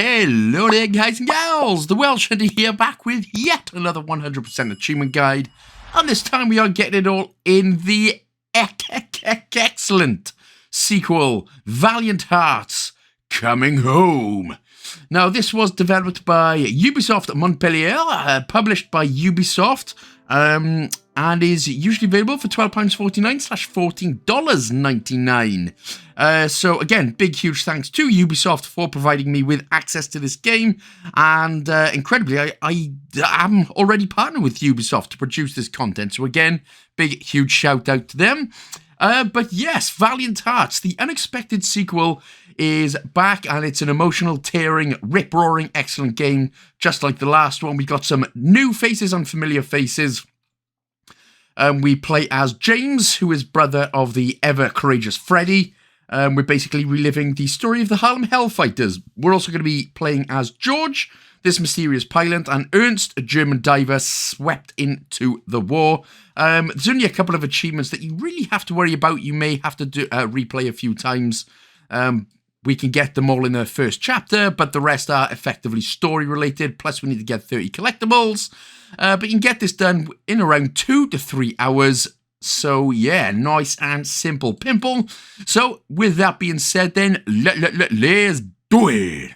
Hello there guys and gals, the Welsh Hunter here, back with yet another 100% achievement guide, and this time we are getting it all in the excellent sequel, Valiant Hearts Coming Home. Now this was developed by Ubisoft Montpellier, published by Ubisoft, and is usually available for £12.49 $14.99. So again, big huge thanks to Ubisoft for providing me with access to this game, and incredibly I am already partnered with Ubisoft to produce this content, so again, big huge shout out to them. But yes, Valiant Hearts, the unexpected sequel, is back, and it's an emotional, tearing, rip-roaring, excellent game, just like the last one. We got some new faces, unfamiliar faces. We play as James, who is brother of the ever-courageous Freddie. We're basically reliving the story of the Harlem Hellfighters. We're also going to be playing as George, this mysterious pilot, and Ernst, a German diver swept into the war. There's only a couple of achievements that you really have to worry about. You may have to replay a few times. We can get them all in the first chapter, but the rest are effectively story-related, plus we need to get 30 collectibles. But you can get this done in around 2 to 3 hours. So yeah, nice and simple pimple. So with that being said then, let's do it.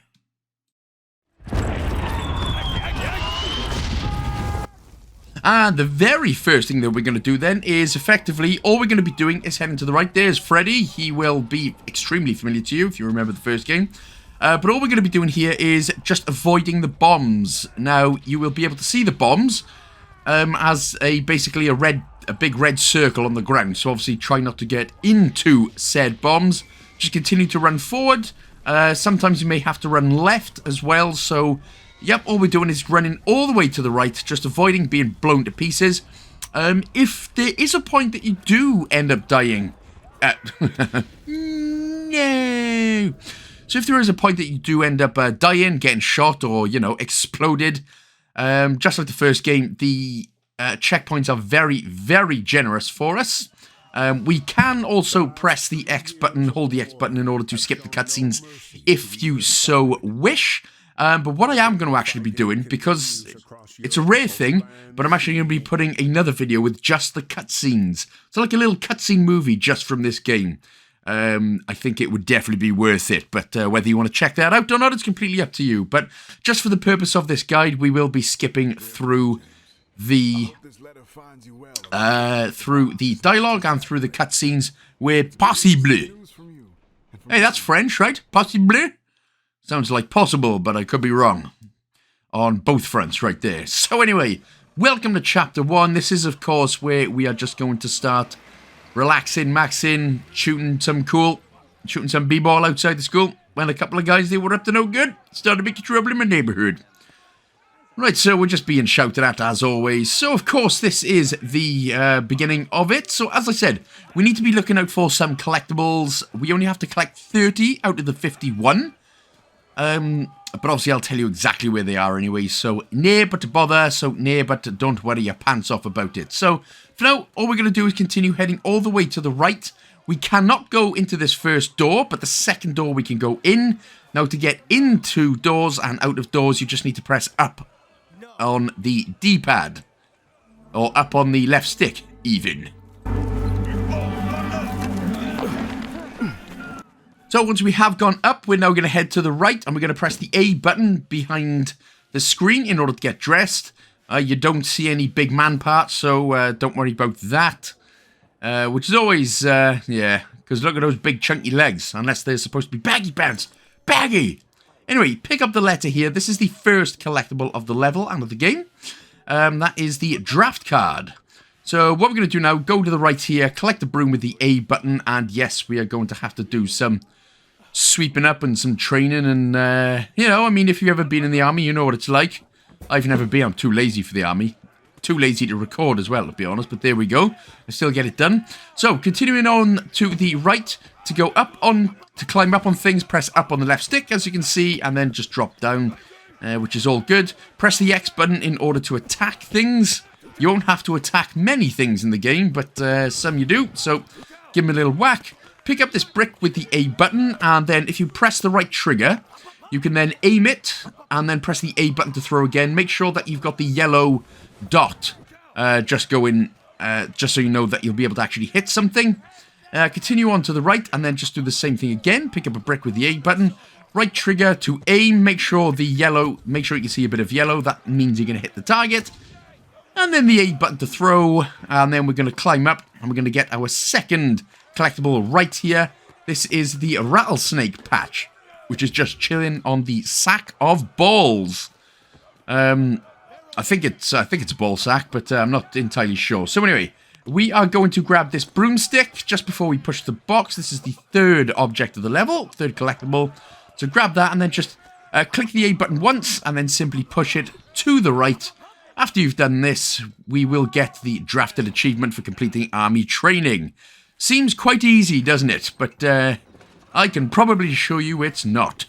And the very first thing that we're going to do then is effectively, all we're going to be doing is heading to the right. There's Freddie. He will be extremely familiar to you if you remember the first game. But all we're going to be doing here is just avoiding the bombs. Now, you will be able to see the bombs as basically a big red circle on the ground. So obviously try not to get into said bombs. Just continue to run forward. Sometimes you may have to run left as well. So yep, all we're doing is running all the way to the right, just avoiding being blown to pieces. If there is a point that you do end up dying... no! So if there is a point that you do end up dying, getting shot, or, you know, exploded, just like the first game, the checkpoints are very, very generous for us. We can also press the X button, hold the X button in order to skip the cutscenes if you so wish. But what I am going to actually be doing, because it's a rare thing, but I'm actually going to be putting another video with just the cutscenes. So like a little cutscene movie just from this game. I think it would definitely be worth it, but whether you want to check that out or not, it's completely up to you. But just for the purpose of this guide, we will be skipping through the dialogue and through the cutscenes where possible. Hey, that's French, right? Possible? Sounds like possible, but I could be wrong on both fronts right there. So anyway, welcome to Chapter 1. This is, of course, where we are just going to start relaxing, maxing, shooting some b-ball outside the school, when a couple of guys, they were up to no good, started making trouble in my neighbourhood. Right, so we're just being shouted at as always. So, of course, this is the beginning of it. So, as I said, we need to be looking out for some collectibles. We only have to collect 30 out of the 51. But obviously I'll tell you exactly where they are anyway, so nay but to bother, so nay but don't worry your pants off about it. So for now, all we're going to do is continue heading all the way to the right. We cannot go into this first door, but the second door we can go in. Now to get into doors and out of doors, you just need to press up on the D-pad, or up on the left stick even. So once we have gone up, we're now going to head to the right, and we're going to press the A button behind the screen in order to get dressed. You don't see any big man parts, so don't worry about that. Which is always, yeah, because look at those big chunky legs, unless they're supposed to be baggy pants. Baggy! Anyway, pick up the letter here. This is the first collectible of the level and of the game. That is the draft card. So what we're going to do now, go to the right here, collect the broom with the A button, and yes, we are going to have to do some sweeping up and some training, and you know, I mean, if you've ever been in the army, you know what it's like. I've never been. I'm too lazy for the army, too lazy to record as well, to be honest, but there we go. I still get it done. So continuing on to the right, to go up on, to climb up on things, press up on the left stick, as you can see, and then just drop down, which is all good. Press the X button in order to attack things. You won't have to attack many things in the game, but some you do, so give them a little whack. Pick up this brick with the A button, and then if you press the right trigger, You can then aim it, and then press the A button to throw again. Make sure that you've got the yellow dot just going, just so you know that you'll be able to actually hit something. Continue on to the right, and then just do the same thing again. Pick up a brick with the A button. Right trigger to aim. Make sure you can see a bit of yellow. That means you're going to hit the target. And then the A button to throw. And then we're going to climb up, and we're going to get our second collectible right here. This is the rattlesnake patch, which is just chilling on the sack of balls. I think it's a ball sack, but I'm not entirely sure. So anyway, we are going to grab this broomstick just before we push the box. This is the third object of the level, third collectible. So grab that and then just click the A button once and then simply push it to the right. After you've done this, we will get the drafted achievement for completing army training. Seems quite easy, doesn't it? But I can probably show you it's not.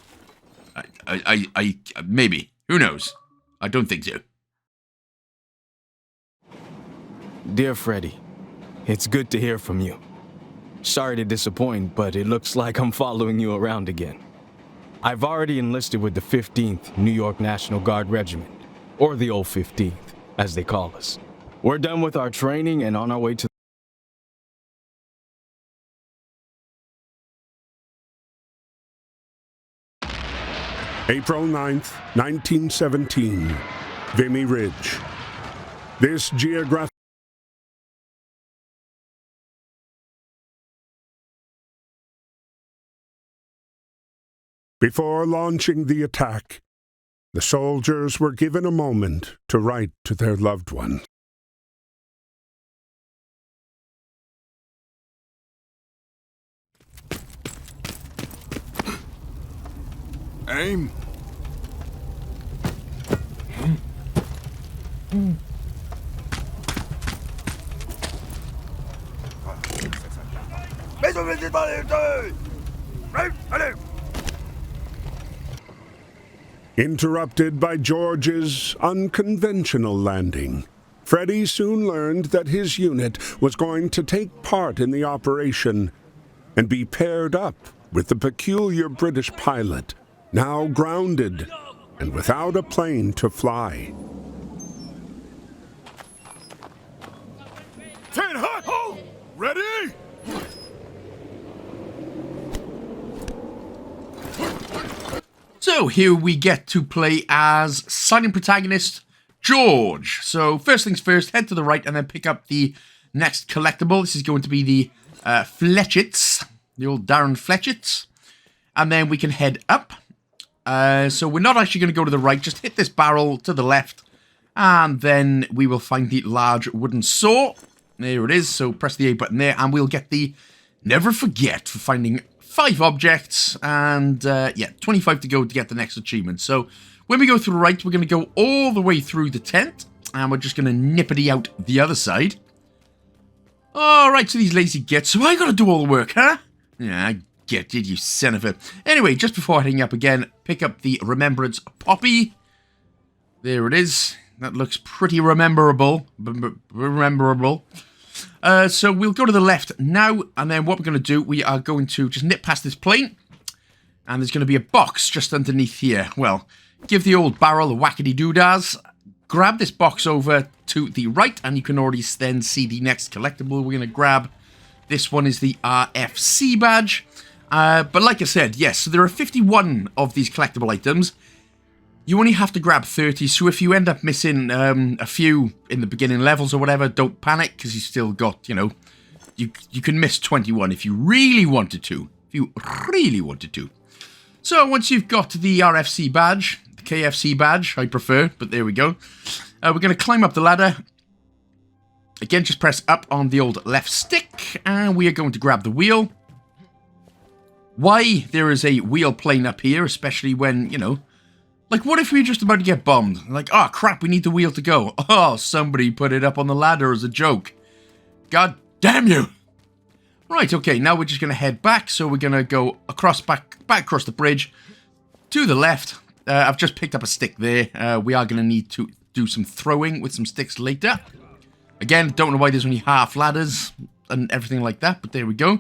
I maybe. Who knows? I don't think so. Dear Freddie, it's good to hear from you. Sorry to disappoint, but it looks like I'm following you around again. I've already enlisted with the 15th New York National Guard Regiment, or the old 15th, as they call us. We're done with our training and on our way to April 9th, 1917, Vimy Ridge. This geographic Before launching the attack, the soldiers were given a moment to write to their loved ones. Aim. Interrupted by George's unconventional landing, Freddie soon learned that his unit was going to take part in the operation and be paired up with the peculiar British pilot, now grounded and without a plane to fly. 10 hot! Oh, ready? So here we get to play as silent protagonist George. So first things first, head to the right and then pick up the next collectible. This is going to be the Fletchits, the old Darren Fletchits. And then we can head up. So we're not actually going to go to the right, just hit this barrel to the left. And then we will find the large wooden saw. There it is, so press the A button there and we'll get the Never Forget for finding 5 objects, and yeah, 25 to go to get the next achievement. So when we go through the right, we're going to go all the way through the tent, and we're just going to nippity out the other side. Alright, so these lazy gets, so I got to do all the work, huh? Yeah, I get it, you son of a... Anyway, just before heading up again, pick up the Remembrance Poppy. There it is. That looks pretty rememberable. So we'll go to the left now, and then what we're going to do, we are going to just nip past this plane, and there's going to be a box just underneath here. Well, give the old barrel a whackity-doo-dahs, grab this box over to the right, and you can already then see the next collectible we're going to grab. This one is the RFC badge, but like I said, yes, so there are 51 of these collectible items. You only have to grab 30, so if you end up missing a few in the beginning levels or whatever, don't panic, because you still got, you know, you can miss 21 if you really wanted to. If you really wanted to. So once you've got the RFC badge, the KFC badge, I prefer, but there we go. We're going to climb up the ladder. Again, just press up on the old left stick, and we are going to grab the wheel. Why there is a wheel plane up here, especially when, you know, like, what if we were just about to get bombed? Like, oh, crap, we need the wheel to go. Oh, somebody put it up on the ladder as a joke. God damn you. Right, okay, now we're just going to head back. So we're going to go back across the bridge to the left. I've just picked up a stick there. We are going to need to do some throwing with some sticks later. Again, don't know why there's only half ladders and everything like that, but there we go.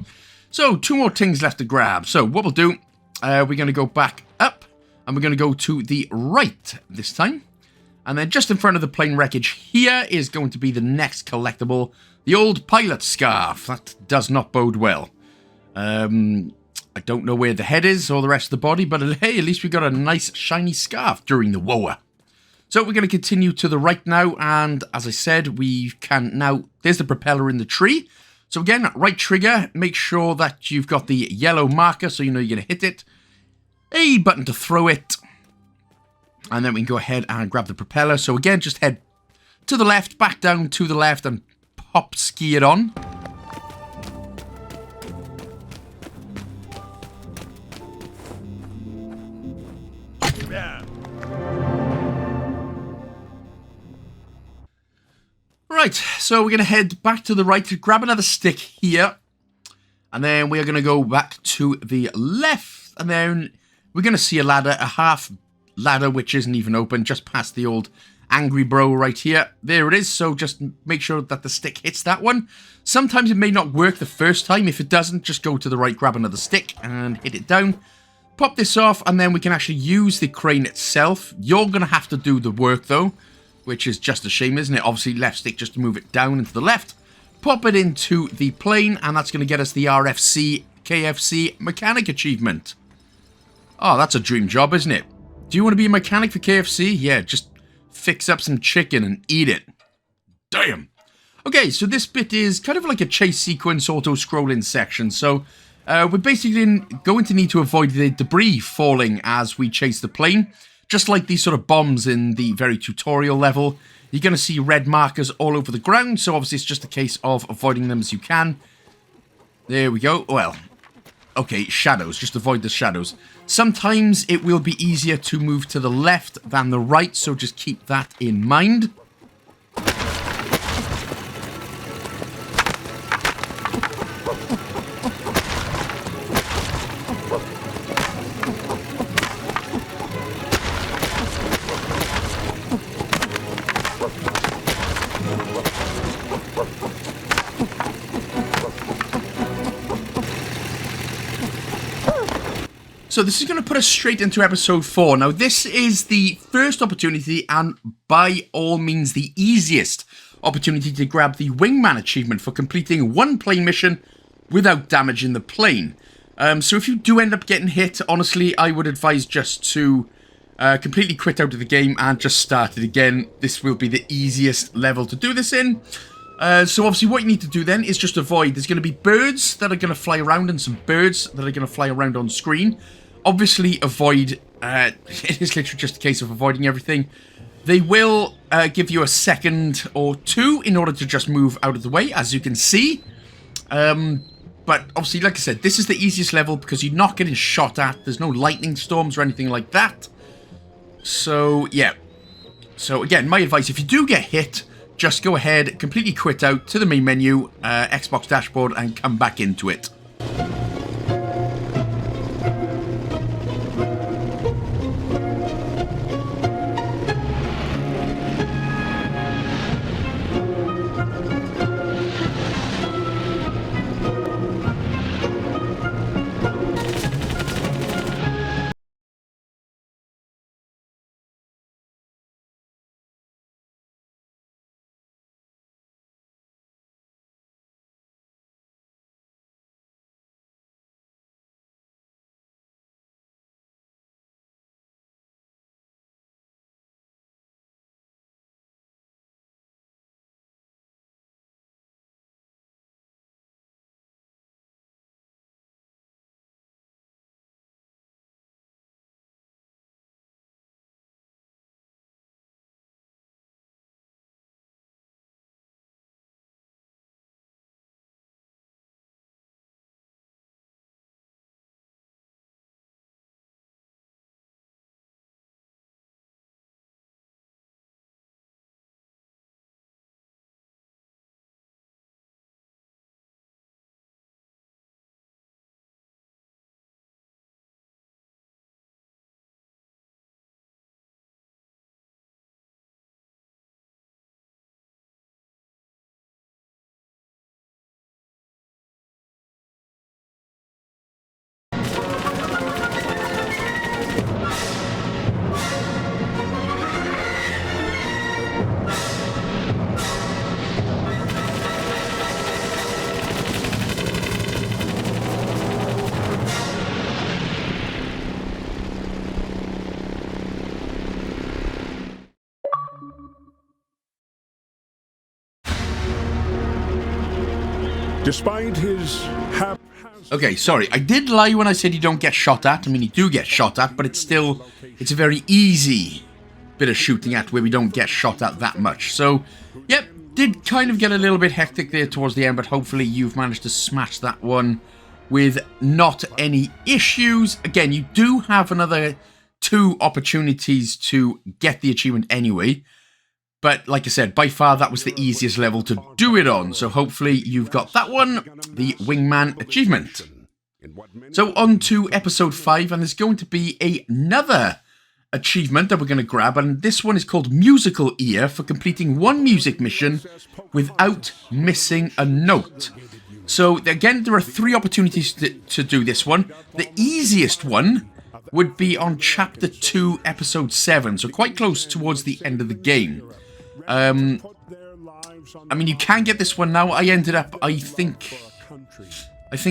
So, 2 more things left to grab. So, what we'll do, we're going to go back up. And we're going to go to the right this time. And then just in front of the plane wreckage here is going to be the next collectible. The old pilot scarf. That does not bode well. I don't know where the head is or the rest of the body, but hey, at least we got a nice shiny scarf during the war. So we're going to continue to the right now, and as I said, we can now, there's the propeller in the tree. So again, right trigger, make sure that you've got the yellow marker so you know you're going to hit it. A button to throw it. And then we can go ahead and grab the propeller. So again, just head to the left, back down to the left, and pop ski it on. Right, so we're going to head back to the right to grab another stick here. And then we are going to go back to the left. And then we're going to see a ladder, a half ladder, which isn't even open, just past the old angry bro right here. There it is, so just make sure that the stick hits that one. Sometimes it may not work the first time. If it doesn't, just go to the right, grab another stick, and hit it down. Pop this off, and then we can actually use the crane itself. You're going to have to do the work, though, which is just a shame, isn't it? Obviously, left stick just to move it down into the left. Pop it into the plane, and that's going to get us the RFC KFC Mechanic achievement. Oh, that's a dream job, isn't it? Do you want to be a mechanic for KFC? Yeah, just fix up some chicken and eat it. Damn. Okay, so this bit is kind of like a chase sequence auto-scrolling section. So we're basically going to need to avoid the debris falling as we chase the plane. Just like these sort of bombs in the very tutorial level. You're going to see red markers all over the ground. So obviously it's just a case of avoiding them as you can. There we go. Well, okay, shadows. Just avoid the shadows. Sometimes it will be easier to move to the left than the right, so just keep that in mind. So this is going to put us straight into episode 4. Now, this is the first opportunity and by all means the easiest opportunity to grab the Wingman achievement for completing one plane mission without damaging the plane. So if you do end up getting hit, honestly, I would advise just to completely quit out of the game and just start it again. This will be the easiest level to do this in. So obviously what you need to do then is just avoid. There's going to be birds that are going to fly around and some birds that are going to fly around on screen. Obviously avoid, it is literally just a case of avoiding everything. They will give you a second or two in order to just move out of the way, as you can see. But obviously, like I said, this is the easiest level because you're not getting shot at. There's no lightning storms or anything like that. So, yeah. So, again, my advice, if you do get hit, just go ahead, completely quit out to the main menu, Xbox dashboard, and come back into it. Despite his haphazard... Okay, sorry. I did lie when I said you don't get shot at. I mean, you do get shot at, but it's a very easy bit of shooting at where we don't get shot at that much. So, yep, did kind of get a little bit hectic there towards the end, but hopefully you've managed to smash that one with not any issues. Again, you do have another 2 opportunities to get the achievement anyway. But like I said, by far that was the easiest level to do it on. So hopefully you've got that one, the Wingman achievement. So on to episode 5, and there's going to be another achievement that we're going to grab. And this one is called Musical Ear for completing 1 music mission without missing a note. So again, there are 3 opportunities to do this one. The easiest one would be on Chapter 2, Episode 7. So quite close towards the end of the game. I mean, you can get this one now. I think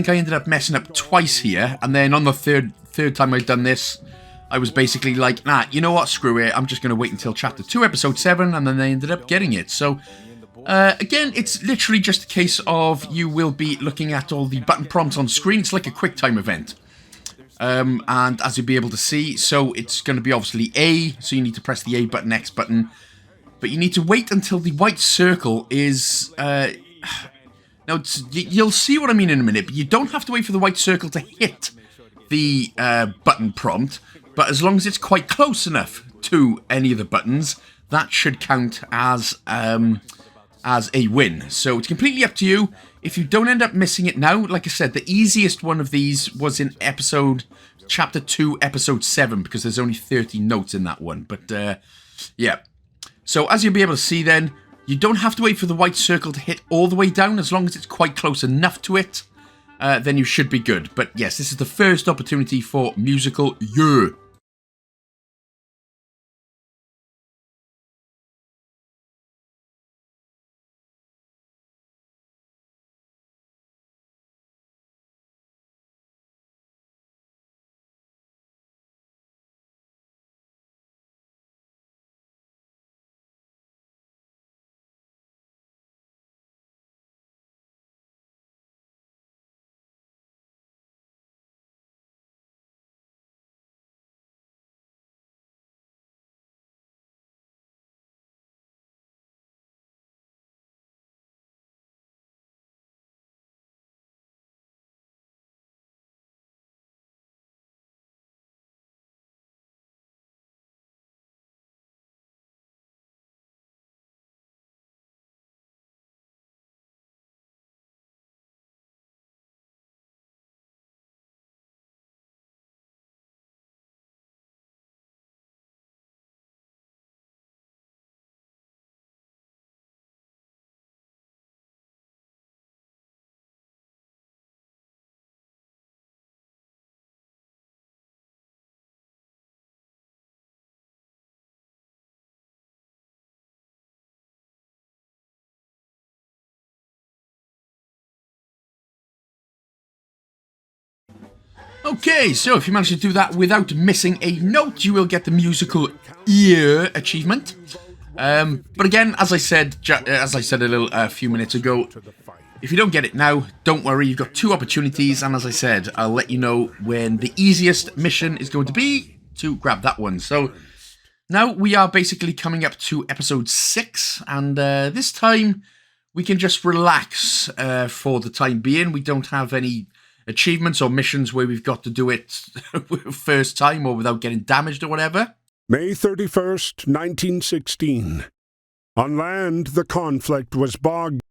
I ended up messing up twice here, and then on the third time I'd done this, I was basically like, nah, you know what, screw it, I'm just going to wait until Chapter 2, Episode 7, and then I ended up getting it. So, again, it's literally just a case of you will be looking at all the button prompts on screen. It's like a quick time event. And as you'll be able to see, so it's going to be obviously A, so you need to press the A button, X button, but you need to wait until the white circle is... now, you'll see what I mean in a minute, but you don't have to wait for the white circle to hit the button prompt, but as long as it's quite close enough to any of the buttons, that should count as a win. So it's completely up to you. If you don't end up missing it now, like I said, the easiest one of these was in Chapter 2, Episode 7, because there's only 30 notes in that one. But, yeah. So as you'll be able to see then, you don't have to wait for the white circle to hit all the way down. As long as it's quite close enough to it, then you should be good. But yes, this is the first opportunity for Musical Ear. Okay, so if you manage to do that without missing a note, you will get the Musical Ear achievement. But again, as I said a few minutes ago, if you don't get it now, don't worry, you've got 2 opportunities, and as I said, I'll let you know when the easiest mission is going to be to grab that one. So now we are basically coming up to episode 6, and this time we can just relax for the time being. We don't have any achievements or missions where we've got to do it first time or without getting damaged or whatever. May 31st, 1916. On land, the conflict was bogged.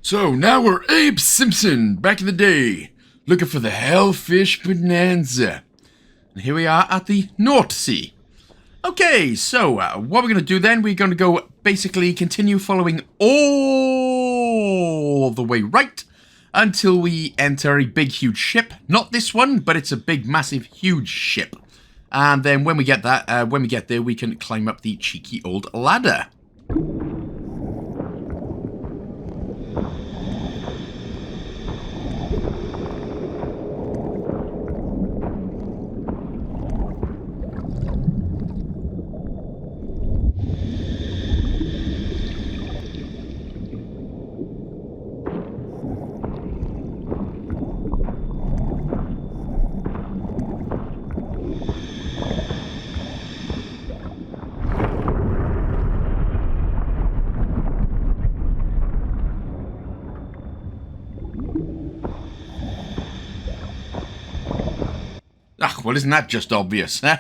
So now we're Abe Simpson, back in the day, looking for the Hellfish Bonanza. And here we are at the North Sea. Okay, so what we're going to do then, we're going to go basically continue following all the way right until we enter a big, huge ship. Not this one, but it's a big, massive, huge ship. And then when we get that, when we get there, we can climb up the cheeky old ladder. well, isn't that just obvious, huh?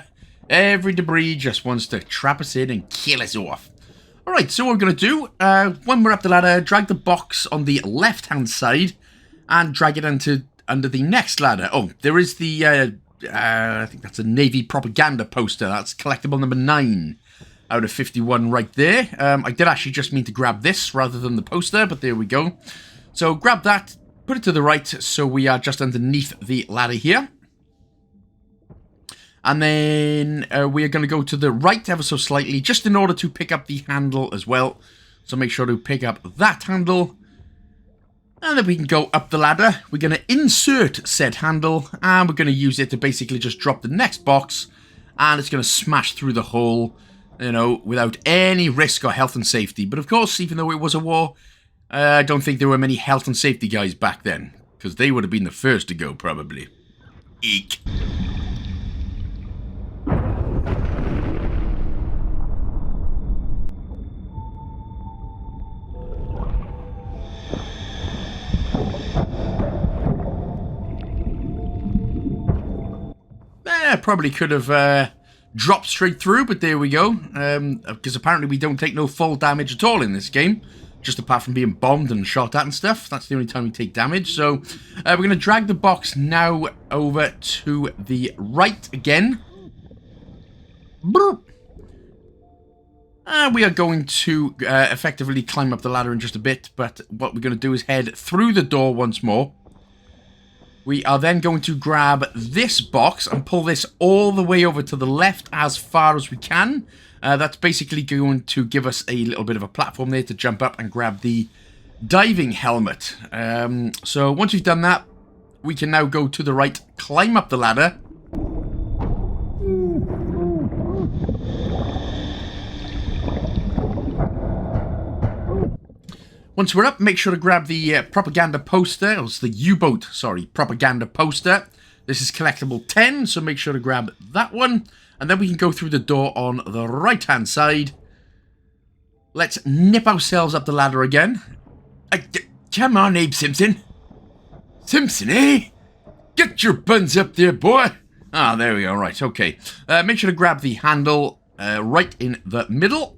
Every debris just wants to trap us in and kill us off. Alright, so what we're going to do, when we're up the ladder, drag the box on the left-hand side and drag it under the next ladder. Oh, there is the, I think that's a Navy propaganda poster. That's collectible number 9 out of 51 right there. I did actually just mean to grab this rather than the poster, but there we go. So grab that, put it to the right, so we are just underneath the ladder here. And then we are going to go to the right ever so slightly, just in order to pick up the handle as well. So make sure to pick up that handle. And then we can go up the ladder. We're going to insert said handle, and we're going to use it to basically just drop the next box. And it's going to smash through the hole, you know, without any risk or health and safety. But of course, even though it was a war, I don't think there were many health and safety guys back then, because they would have been the first to go, probably. Eek. Probably could have dropped straight through, but there we go. Because apparently we don't take no fall damage at all in this game. Just apart from being bombed and shot at and stuff. That's the only time we take damage. So we're going to drag the box now over to the right again. We are going to effectively climb up the ladder in just a bit. But what we're going to do is head through the door once more. We are then going to grab this box and pull this all the way over to the left as far as we can. That's basically going to give us a little bit of a platform there to jump up and grab the diving helmet. So once we've done that, we can now go to the right, climb up the ladder. Once we're up, make sure to grab the propaganda poster. Oh, it's the U-boat, sorry, propaganda poster. This is collectible 10, so make sure to grab that one. And then we can go through the door on the right-hand side. Let's nip ourselves up the ladder again. Come on, Abe Simpson. Simpson, eh? Get your buns up there, boy. Ah, there we go, right, okay. Make sure to grab the handle right in the middle.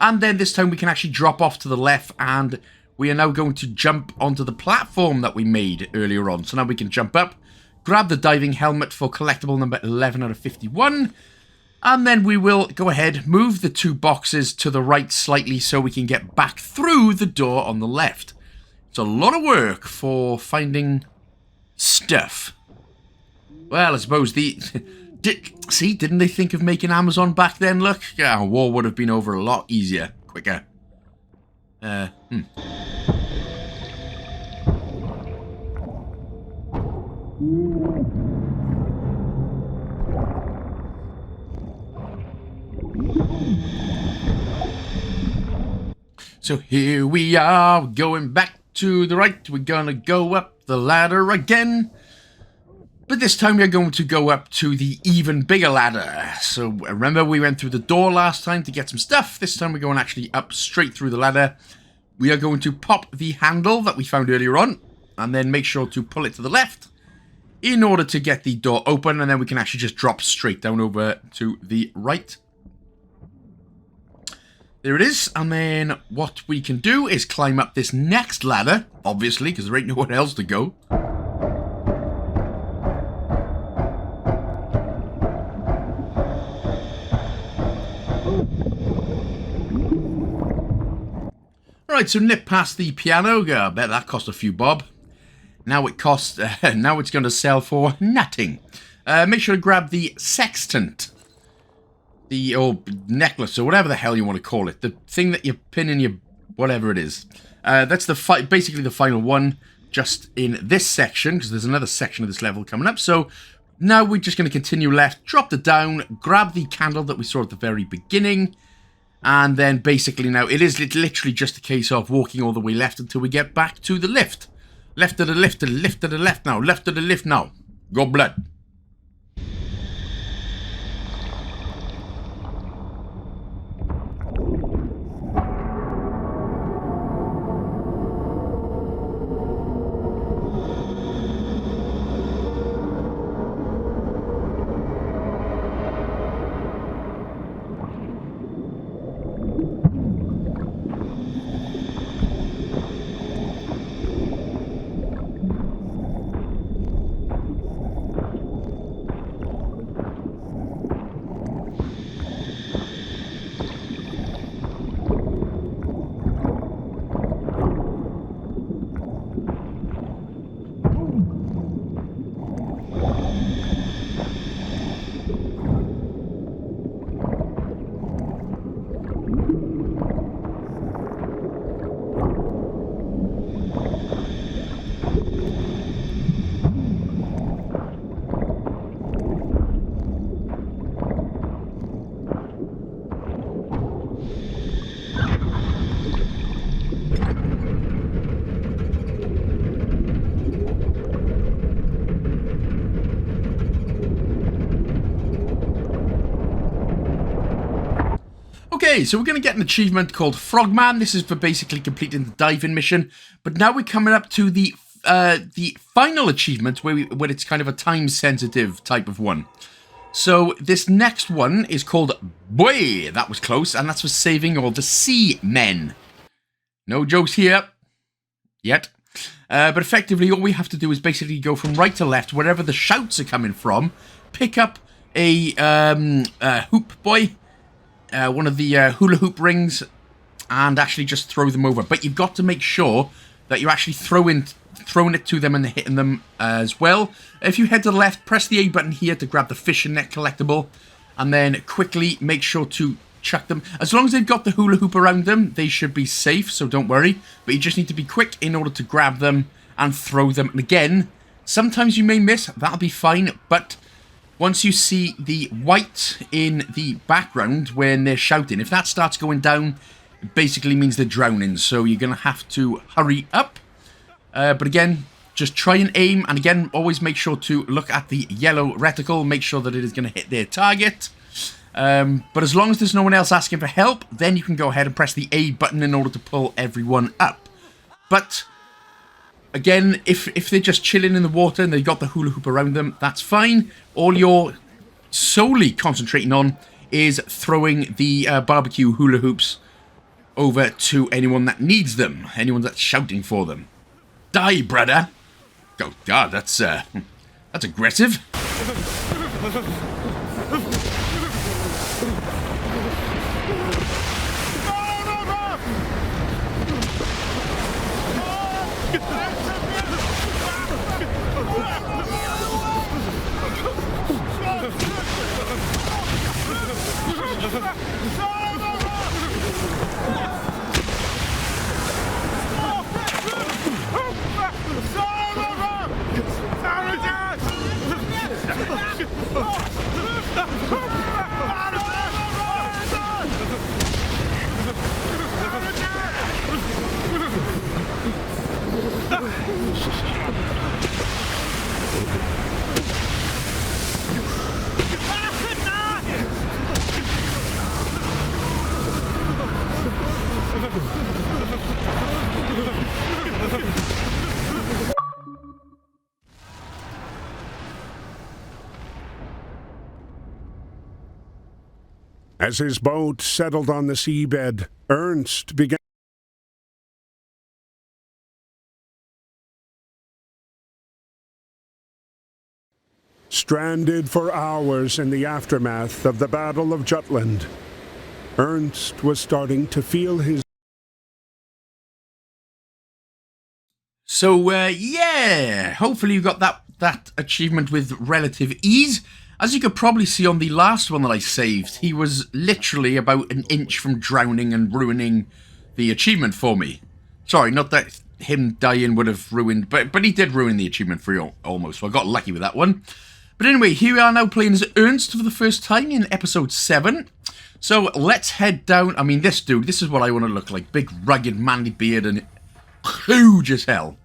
And then this time we can actually drop off to the left, and we are now going to jump onto the platform that we made earlier on. So now we can jump up, grab the diving helmet for collectible number 11 out of 51, and then we will go ahead, move the 2 boxes to the right slightly so we can get back through the door on the left. It's a lot of work for finding stuff. Well, I suppose didn't they think of making Amazon back then? Look, yeah, war would have been over a lot easier, quicker. So here we are, going back to the right. We're gonna go up the ladder again. But this time we're going to go up to the even bigger ladder. So remember, we went through the door last time to get some stuff. This time we're going actually up straight through the ladder. We are going to pop the handle that we found earlier on, and then make sure to pull it to the left in order to get the door open, and then we can actually just drop straight down over to the right. There it is, and then what we can do is climb up this next ladder, obviously, because there ain't nowhere else to go. Alright, so nip past the piano. I bet that cost a few bob. Now it costs, now it's going to sell for nothing. Make sure to grab the sextant. The old necklace, or whatever the hell you want to call it. The thing that you pin in your, whatever it is. That's the basically the final one, just in this section, because there's another section of this level coming up. So now we're just going to continue left, drop it down, grab the candle that we saw at the very beginning. And then basically now, it is literally just a case of walking all the way left until we get back to the lift. Left to the lift, to the lift, to the left now. Left to the lift now. Go blood. Okay, so we're going to get an achievement called Frogman. This is for basically completing the diving mission. But now we're coming up to the final achievement where it's kind of a time-sensitive type of one. So this next one is called Buoy. That was close, and that's for saving all the Seamen. No jokes here. Yet. But effectively, all we have to do is basically go from right to left, wherever the shouts are coming from, pick up a hoop buoy, one of the hula hoop rings, and actually just throw them over. But you've got to make sure that you're actually throwing it to them and hitting them as well. If you head to the left, press the A button here to grab the fishing net collectible, and then quickly make sure to chuck them. As long as they've got the hula hoop around them, they should be safe, so don't worry. But you just need to be quick in order to grab them and throw them. And again, sometimes you may miss, that'll be fine, but once you see the white in the background when they're shouting, if that starts going down, it basically means they're drowning, so you're going to have to hurry up. But again, just try and aim, and again, always make sure to look at the yellow reticle, make sure that it is going to hit their target. But as long as there's no one else asking for help, then you can go ahead and press the A button in order to pull everyone up. But again, if they're just chilling in the water and they've got the hula hoop around them, that's fine. All you're solely concentrating on is throwing the barbecue hula hoops over to anyone that needs them, anyone that's shouting for them. Die, brother! Oh God, that's aggressive. As his boat settled on the seabed, Ernst began. Stranded for hours in the aftermath of the Battle of Jutland, Ernst was starting to feel his. So, yeah, hopefully you got that achievement with relative ease. As you could probably see on the last one that I saved, he was literally about an inch from drowning and ruining the achievement for me. Sorry, not that him dying would have ruined, but he did ruin the achievement for you almost, so I got lucky with that one. But anyway, here we are now playing as Ernst for the first time in episode 7. So let's head down. I mean, this dude, this is what I want to look like. Big, rugged, manly beard and huge as hell.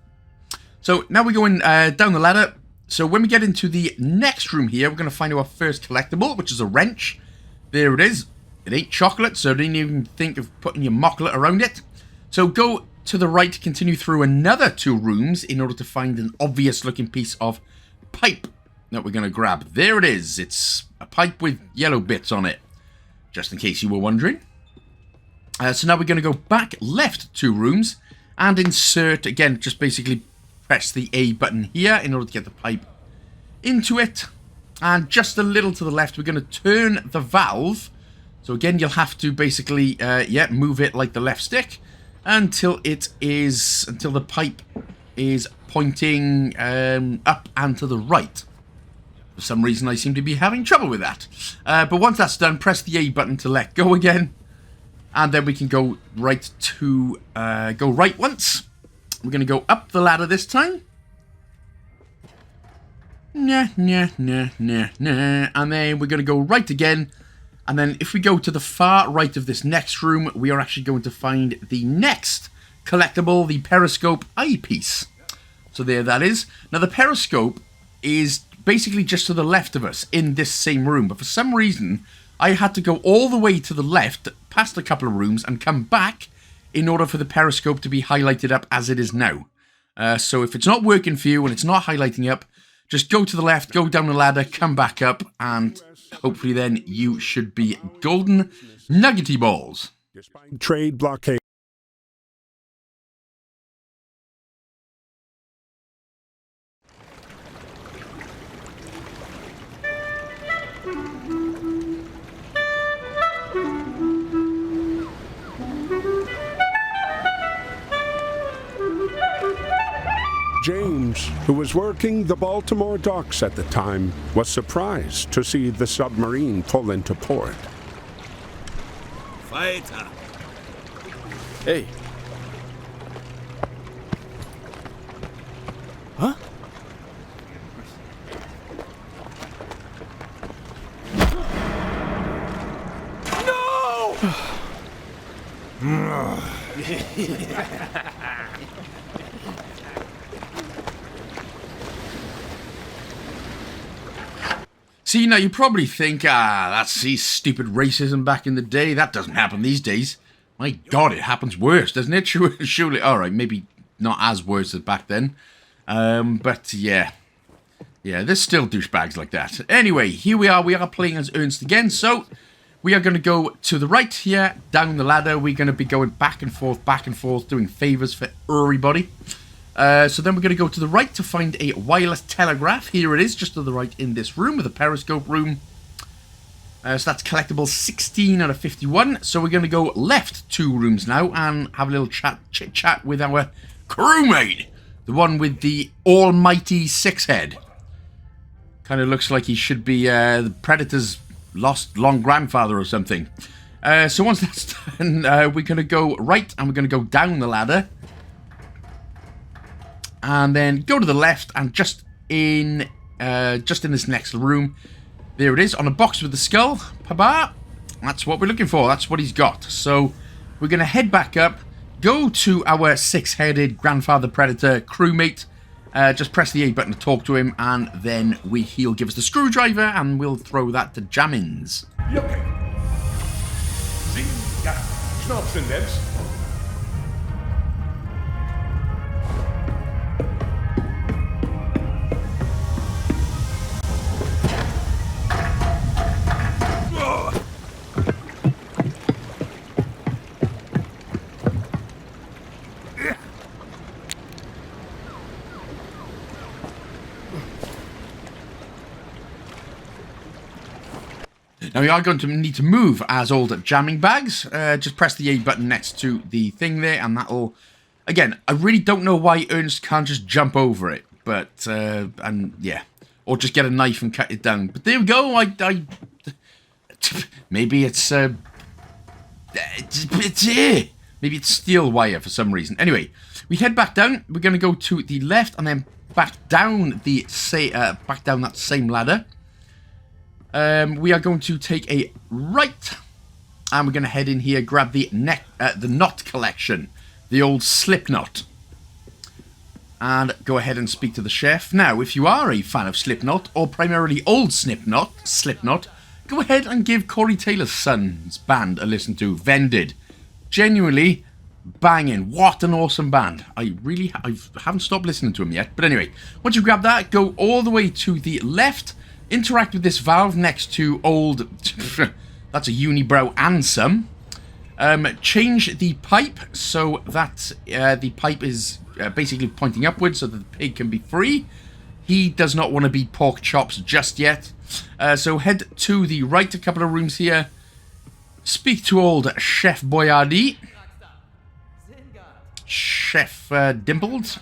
So now we're going down the ladder. So when we get into the next room here, we're going to find our first collectible, which is a wrench. There it is. It ain't chocolate, so don't even think of putting your mocklet around it. So go to the right, continue through another 2 rooms in order to find an obvious looking piece of pipe that we're going to grab. There it is. It's a pipe with yellow bits on it, just in case you were wondering. So now we're going to go back left 2 rooms and insert, again, just basically press the A button here in order to get the pipe into it. And just a little to the left, we're going to turn the valve. So again, you'll have to basically, move it like the left stick until the pipe is pointing up and to the right. For some reason, I seem to be having trouble with that. But once that's done, press the A button to let go again. And then we can go right to, go right once. We're going to go up the ladder this time. Nah. And then we're going to go right again. And then if we go to the far right of this next room, we are actually going to find the next collectible, the periscope eyepiece. So there that is. Now the periscope is basically just to the left of us in this same room. But for some reason, I had to go all the way to the left, past a couple of rooms, and come back in order for the periscope to be highlighted up as it is now. So if it's not working for you and it's not highlighting up, just go to the left, go down the ladder, come back up, and hopefully then you should be golden nuggety balls. Trade blockade. James, who was working the Baltimore docks at the time, was surprised to see the submarine pull into port. Fighter. Hey. Huh? No! See, now you probably think, that's stupid racism back in the day. That doesn't happen these days. My God, it happens worse, doesn't it? Surely, alright, maybe not as worse as back then. But yeah. Yeah, there's still douchebags like that. Anyway, here we are playing as Ernst again. So, we are going to go to the right here, down the ladder. We're going to be going back and forth, doing favors for everybody. So then we're going to go to the right to find a wireless telegraph. Here it is, just to the right in this room with a periscope room. So that's Collectibles 16 out of 51. So we're going to go left 2 rooms now and have a little chit-chat with our crewmate. The one with the almighty 6-head. Kind of looks like he should be the Predator's lost long grandfather or something. So once that's done, we're going to go right and we're going to go down the ladder. And then go to the left and just in this next room, there it is, on a box with the skull. Papa, that's what we're looking for. That's what he's got. So we're going to head back up, go to our 6-headed grandfather predator crewmate. Just press the A button to talk to him, and then he'll give us the screwdriver, and we'll throw that to Jammins. Okay. Sie, ja, Schnauzen selbst. Now we are going to need to move as old jamming bags. Just press the A button next to the thing there, and that'll... Again, I really don't know why Ernst can't just jump over it, but... and yeah. Or just get a knife and cut it down. But there we go, maybe it's... maybe it's steel wire for some reason. Anyway, we head back down. We're going to go to the left and then back down that same ladder. We are going to take a right, and we're going to head in here, grab the knot collection, the old slip knot, and go ahead and speak to the chef. Now, if you are a fan of Slipknot, or primarily old Slipknot, go ahead and give Corey Taylor's son's band a listen to, Vended. Genuinely banging. What an awesome band. I haven't stopped listening to them yet. But anyway, once you grab that, go all the way to the left. Interact with this valve next to old... that's a unibrow and some. Change the pipe so that the pipe is basically pointing upwards so that the pig can be free. He does not want to be pork chops just yet. So head to the right a couple of rooms here. Speak to old Chef Boyardee. Chef Dimpled.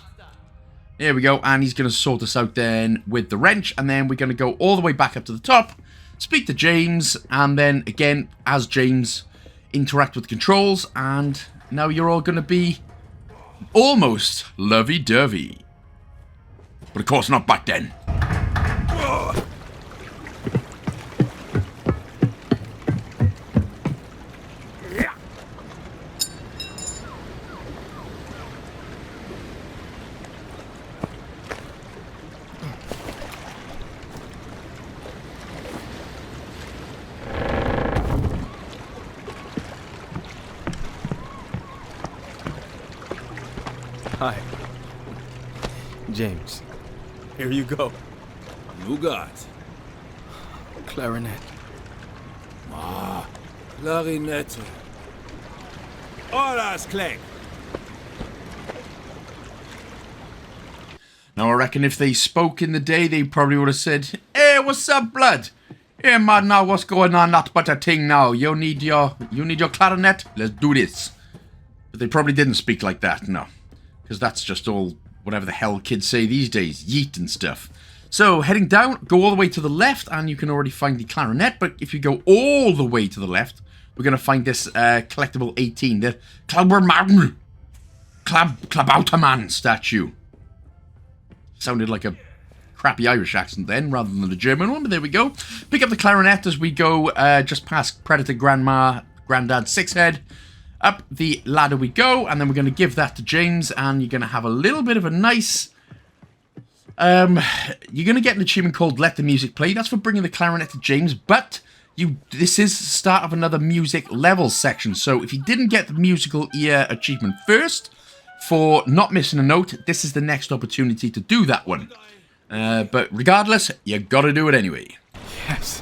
There we go, and he's going to sort us out then with the wrench, and then we're going to go all the way back up to the top, speak to James, and then, again, as James, interact with the controls, and now you're all going to be almost lovey-dovey. But of course not back then. Hi. James. Here you go. You got. Clarinet. Clarinette. Horas, Clegg. Now, I reckon if they spoke in the day, they probably would have said, "Hey, what's up, blood? Hey, man, now what's going on? Not but a thing now. You need your clarinet? Let's do this." But they probably didn't speak like that, no. Because that's just all whatever the hell kids say these days. Yeet and stuff. So, heading down, go all the way to the left, and you can already find the clarinet. But if you go all the way to the left, we're going to find this collectible 18, the Klabautermann statue. Sounded like a crappy Irish accent then, rather than the German one, but there we go. Pick up the clarinet as we go just past Predator Granddad Sixhead. Up the ladder we go, and then we're going to give that to James, and you're going to have a little bit of a nice... you're going to get an achievement called Let the Music Play. That's for bringing the clarinet to James, but this is the start of another music level section. So if you didn't get the musical ear achievement first, for not missing a note, this is the next opportunity to do that one. But regardless, you got to do it anyway. Yes.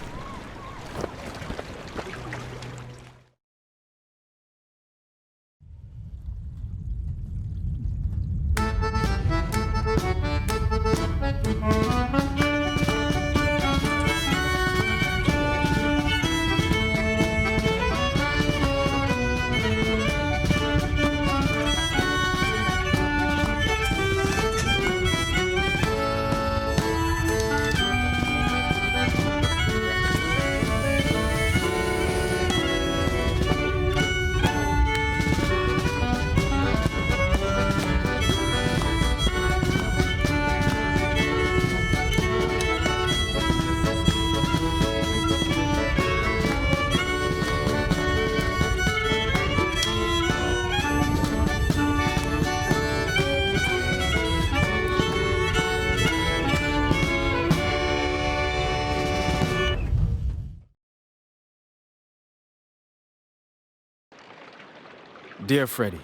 Dear Freddie,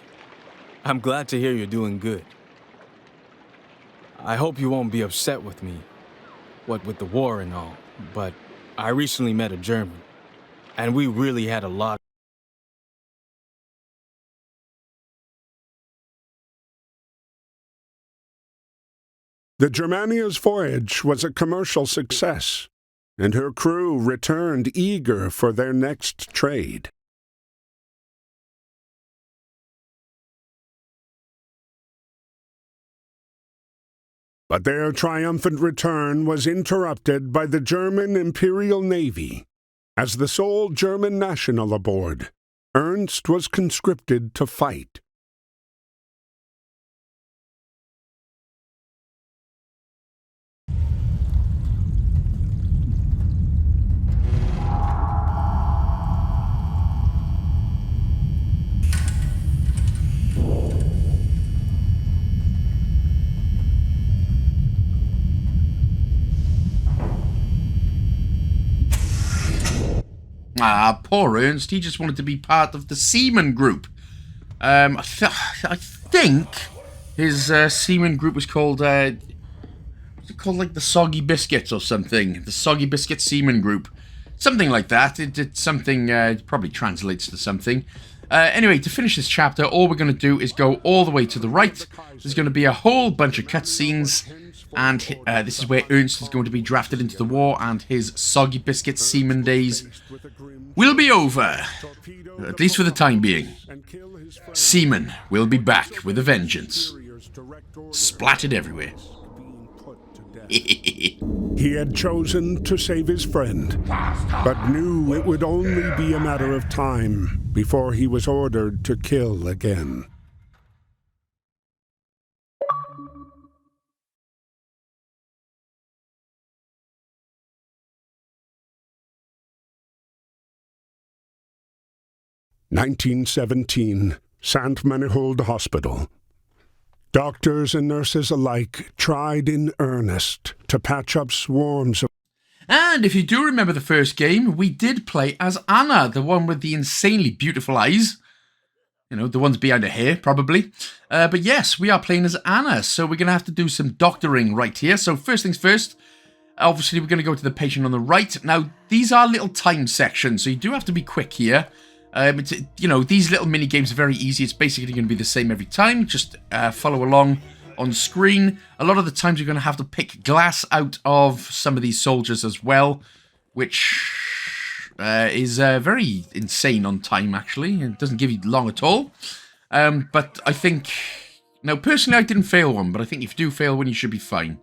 I'm glad to hear you're doing good. I hope you won't be upset with me, what with the war and all, but I recently met a German, and we really had a lot. The Germania's voyage was a commercial success, and her crew returned eager for their next trade. But their triumphant return was interrupted by the German Imperial Navy. As the sole German national aboard, Ernst was conscripted to fight. Ah, poor Ernst. He just wanted to be part of the Seamen group. I think his Seamen group was called, what's it called, like the Soggy Biscuits or something? The Soggy Biscuit Seamen group. Something like that. It's something, it probably translates to something. Anyway, to finish this chapter, all we're going to do is go all the way to the right. There's going to be a whole bunch of cutscenes. And this is where Ernst is going to be drafted into the war, and his Soggy Biscuit Seaman days will be over. At least for the time being. Seamen will be back with a vengeance. Splattered everywhere. He had chosen to save his friend, but knew it would only be a matter of time before he was ordered to kill again. (1917) Saint Manihold Hospital. Doctors and nurses alike tried in earnest to patch up swarms of... And if you do remember the first game, we did play as Anna, the one with the insanely beautiful eyes. You know, the ones behind her hair, probably. But yes, we are playing as Anna, so we're going to have to do some doctoring right here. So first things first, obviously we're going to go to the patient on the right. Now, these are little time sections, so you do have to be quick here. You know, these little mini games are very easy. It's basically going to be the same every time. Just follow along on screen. A lot of the times you're going to have to pick glass out of some of these soldiers as well, which is very insane on time, actually. It doesn't give you long at all. But I think... Now, personally, I didn't fail one, but I think if you do fail one, you should be fine.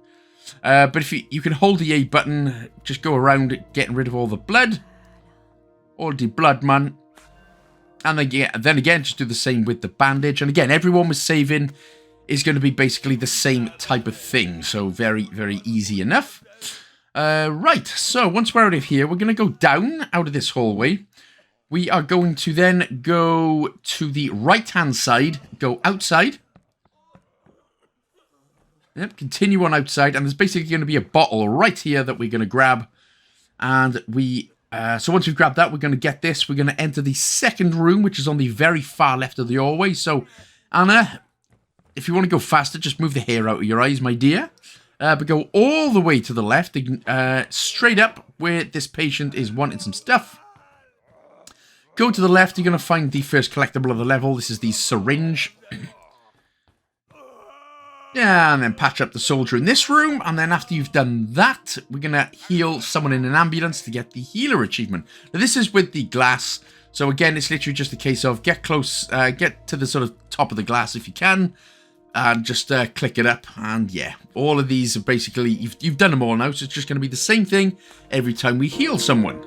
But if you can hold the A button, just go around getting rid of all the blood. All the blood, man. And then again, just do the same with the bandage. And again, everyone was saving is going to be basically the same type of thing. So very, very easy enough. Right, so once we're out of here, we're going to go down out of this hallway. We are going to then go to the right-hand side, go outside. Yep, continue on outside, and there's basically going to be a bottle right here that we're going to grab. And so once we've grabbed that, we're going to get this. We're going to enter the second room, which is on the very far left of the hallway. So, Anna, if you want to go faster, just move the hair out of your eyes, my dear. But go all the way to the left, straight up where this patient is wanting some stuff. Go to the left, you're going to find the first collectible of the level. This is the syringe. Yeah, and then patch up the soldier in this room. And then after you've done that, we're going to heal someone in an ambulance to get the healer achievement. Now, this is with the glass. So again, it's literally just a case of get close, get to the sort of top of the glass if you can. And just click it up. And yeah, all of these are basically, you've done them all now. So it's just going to be the same thing every time we heal someone.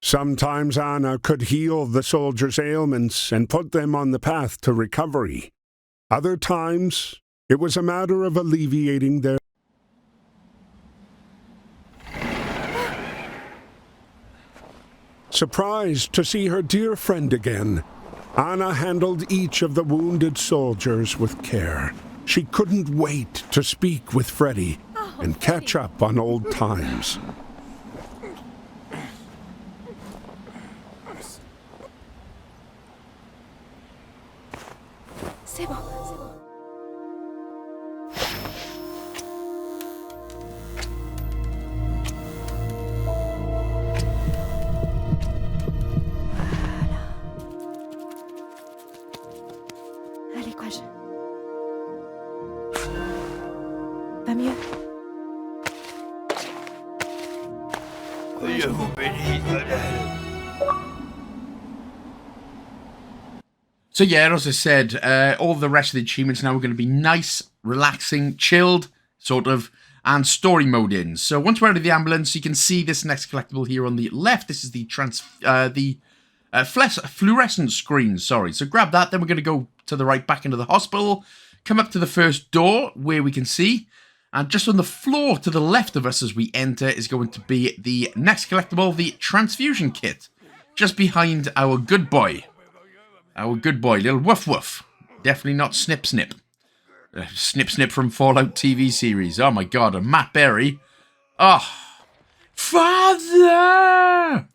Sometimes Anna could heal the soldiers' ailments and put them on the path to recovery. Other times, it was a matter of alleviating their... Surprised to see her dear friend again, Anna handled each of the wounded soldiers with care. She couldn't wait to speak with Freddie and catch up on old times. C'est bon, c'est bon. Allez, courage. Pas mieux. Je vous bénis, madame. So yeah, as I said, all the rest of the achievements now are going to be nice, relaxing, chilled, sort of, and story mode in. So once we're out of the ambulance, you can see this next collectible here on the left. This is the fluorescent screen, sorry. So grab that, then we're going to go to the right, back into the hospital, come up to the first door where we can see, and just on the floor to the left of us as we enter is going to be the next collectible, the transfusion kit, just behind our good boy. Our good boy, little woof woof. Definitely not Snip Snip. Snip Snip from Fallout TV series. Oh my god, and Matt Berry. Oh, Father!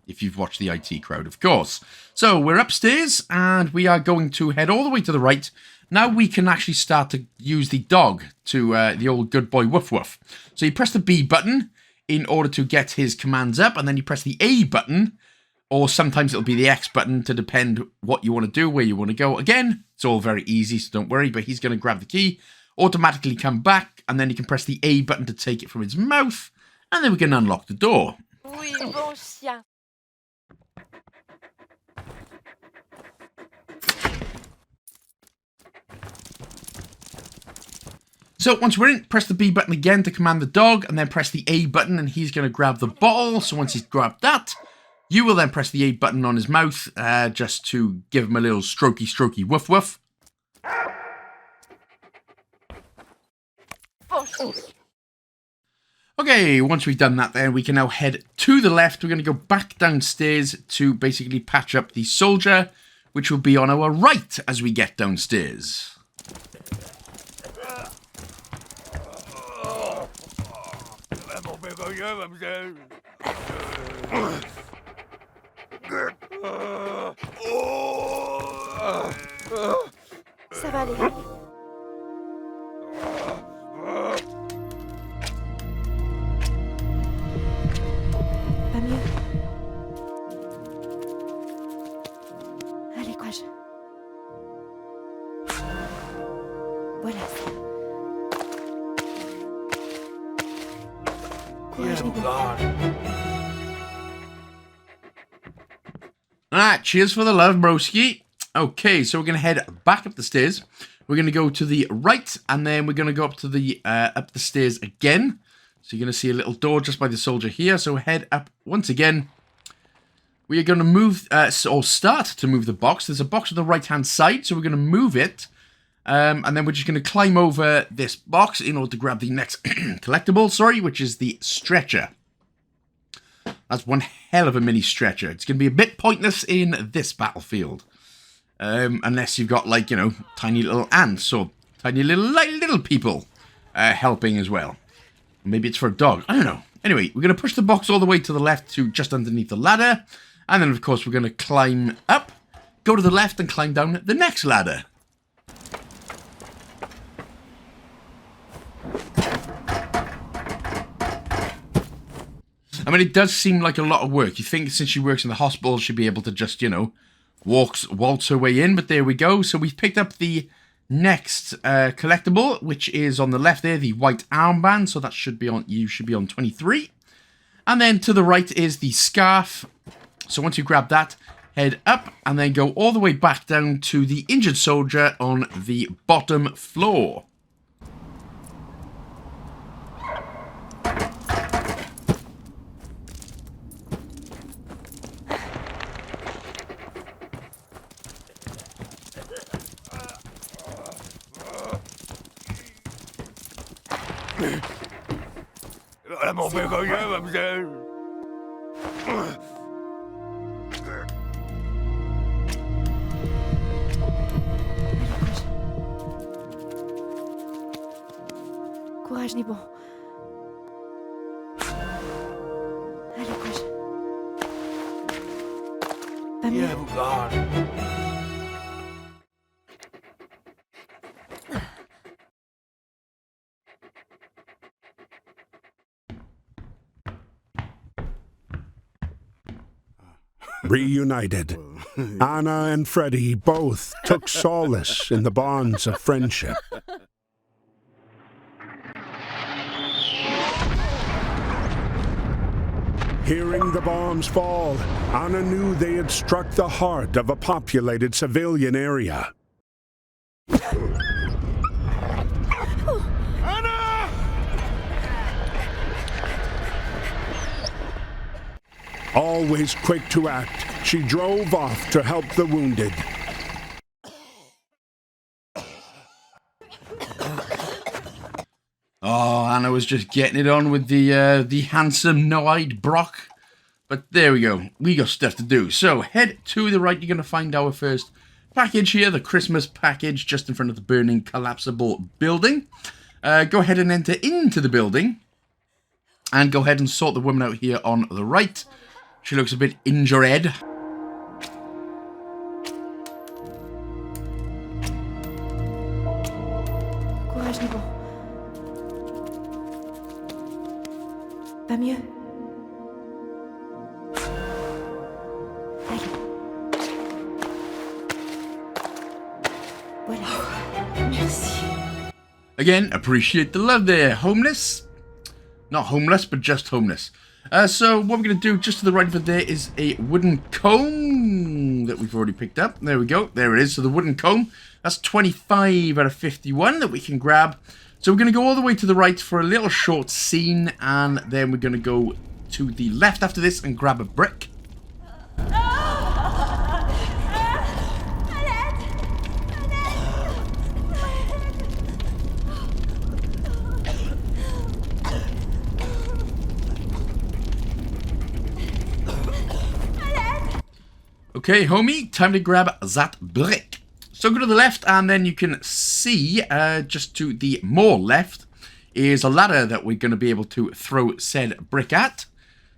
If you've watched the IT Crowd, of course. So, we're upstairs, and we are going to head all the way to the right. Now we can actually start to use the dog to the old good boy woof woof. So you press the B button in order to get his commands up, and then you press the A button, or sometimes it'll be the X button to depend what you want to do, where you want to go. Again, it's all very easy, so don't worry, but he's going to grab the key, automatically come back, and then you can press the A button to take it from his mouth, and then we can unlock the door. Oui, bon chien. So once we're in, press the B button again to command the dog, and then press the A button, and he's going to grab the bottle. So once he's grabbed that, you will then press the A button on his mouth, just to give him a little strokey, strokey, woof, woof. Okay, once we've done that then, we can now head to the left. We're going to go back downstairs to basically patch up the soldier, which will be on our right as we get downstairs. Ça va aller. Pas mieux. Allez, courage. Voilà. Courage, Nico. Alright, cheers for the love, broski. Okay, so we're going to head back up the stairs. We're going to go to the right, and then we're going to go up to the up the stairs again. So you're going to see a little door just by the soldier here. So head up once again. We are going to move, or start to move the box. There's a box on the right-hand side, so we're going to move it. And then we're just going to climb over this box in order to grab the next collectible, which is the stretcher. That's one hell of a mini stretcher. It's going to be a bit pointless in this battlefield. Unless you've got, like, you know, tiny little ants or tiny little people helping as well. Maybe it's for a dog. I don't know. Anyway, we're going to push the box all the way to the left to just underneath the ladder. And then, of course, we're going to climb up, go to the left and climb down the next ladder. I mean, it does seem like a lot of work. You think since she works in the hospital, she'd be able to just, you know, waltz her way in. But there we go. So we've picked up the next collectible, which is on the left there, the white armband. So that should be on, you should be on 23. And then to the right is the scarf. So once you grab that, head up and then go all the way back down to the injured soldier on the bottom floor. Courage, Nibo. Allez, courage. Pas mieux. Reunited, Anna and Freddie both took solace in the bonds of friendship. Hearing the bombs fall, Anna knew they had struck the heart of a populated civilian area. Always quick to act, she drove off to help the wounded. Oh, Anna was just getting it on with the handsome, no-eyed Brock. But there we go. We got stuff to do. So, head to the right. You're going to find our first package here, the Christmas package, just in front of the burning, collapsible building. Go ahead and enter into the building. And go ahead and sort the woman out here on the right. She looks a bit injured. Courage, Nibo. Pas mieux. Allez. Voilà. Merci. Again, appreciate the love there. Homeless? Not homeless, but just homeless. So what we're going to do just to the right of it there is a wooden comb that we've already picked up. There we go. There it is. So the wooden comb, that's 25 out of 51 that we can grab. So we're going to go all the way to the right for a little short scene. And then we're going to go to the left after this and grab a brick. Okay, homie, time to grab that brick. So go to the left, and then you can see, just to the more left, is a ladder that we're going to be able to throw said brick at.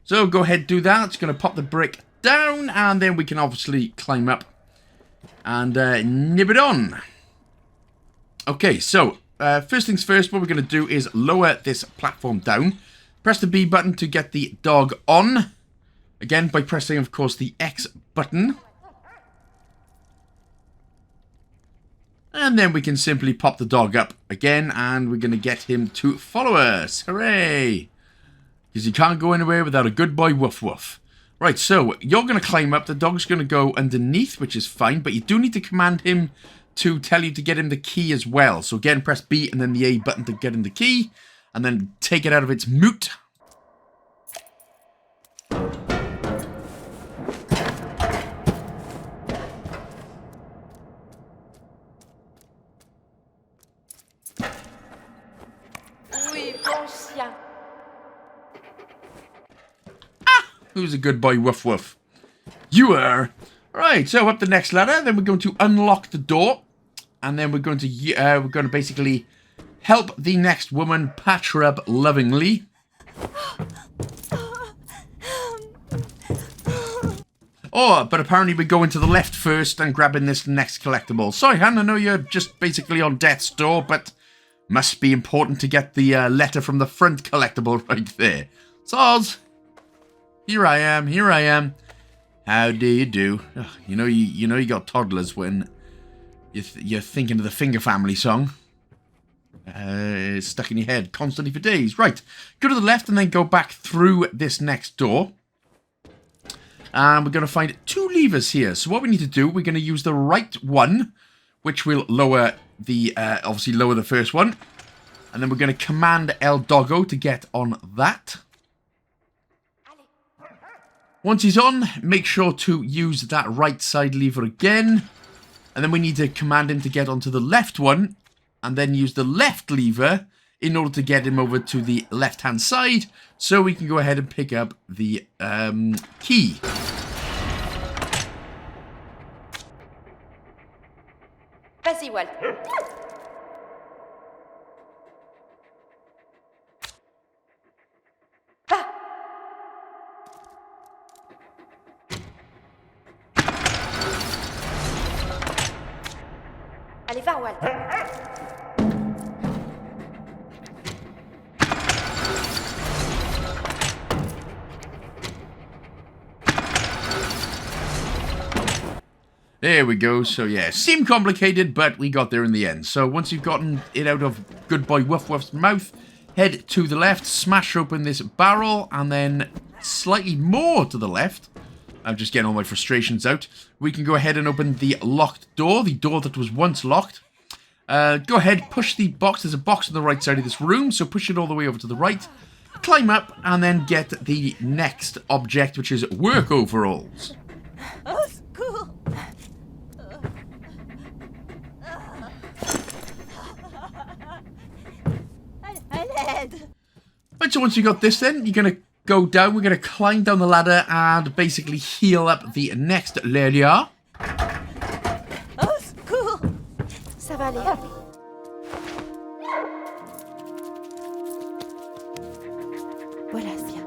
So go ahead, do that. It's going to pop the brick down, and then we can obviously climb up and nib it on. Okay, so first things first, what we're going to do is lower this platform down. Press the B button to get the dog on. Again, by pressing, of course, the X button. And then we can simply pop the dog up again, and we're going to get him to follow us. Hooray! Because you can't go anywhere without a good boy woof woof. Right, so you're going to climb up. The dog's going to go underneath, which is fine. But you do need to command him to tell you to get him the key as well. So again, press B and then the A button to get him the key. And then take it out of its mute. Who's a good boy, woof woof? You are. Right, so up the next ladder. Then we're going to unlock the door, and then we're going to basically help the next woman patch her up lovingly. Oh, but apparently we're going to the left first and grabbing this next collectible. Sorry, Han, I know you're just basically on death's door, but must be important to get the letter from the front collectible right there. Soz. Here I am, here I am. How do you do? Ugh, you know you got toddlers when you're thinking of the Finger Family song. It's stuck in your head constantly for days. Right, go to the left and then go back through this next door. And we're going to find 2 levers here. So what we need to do, we're going to use the right one, which will lower the, obviously lower the first one. And then we're going to command El Doggo to get on that. Once he's on, make sure to use that right side lever again. And then we need to command him to get onto the left one. And then use the left lever in order to get him over to the left-hand side. So we can go ahead and pick up the key. Vas-y, Walt. Allez, va, Walt. There we go. So yeah, seemed complicated, but we got there in the end. So once you've gotten it out of good boy Woof Woof's mouth, head to the left, smash open this barrel, and then slightly more to the left. I'm just getting all my frustrations out. We can go ahead and open the locked door, the door that was once locked. Go ahead, push the box. There's a box on the right side of this room, so push it all the way over to the right. Climb up, and then get the next object, which is work overalls. Oh, cool. Right, so once you got this then, you're going to go down. We're going to climb down the ladder and basically heal up the next Lélia. Oh, cool. Ça va aller. Voilà, tiens.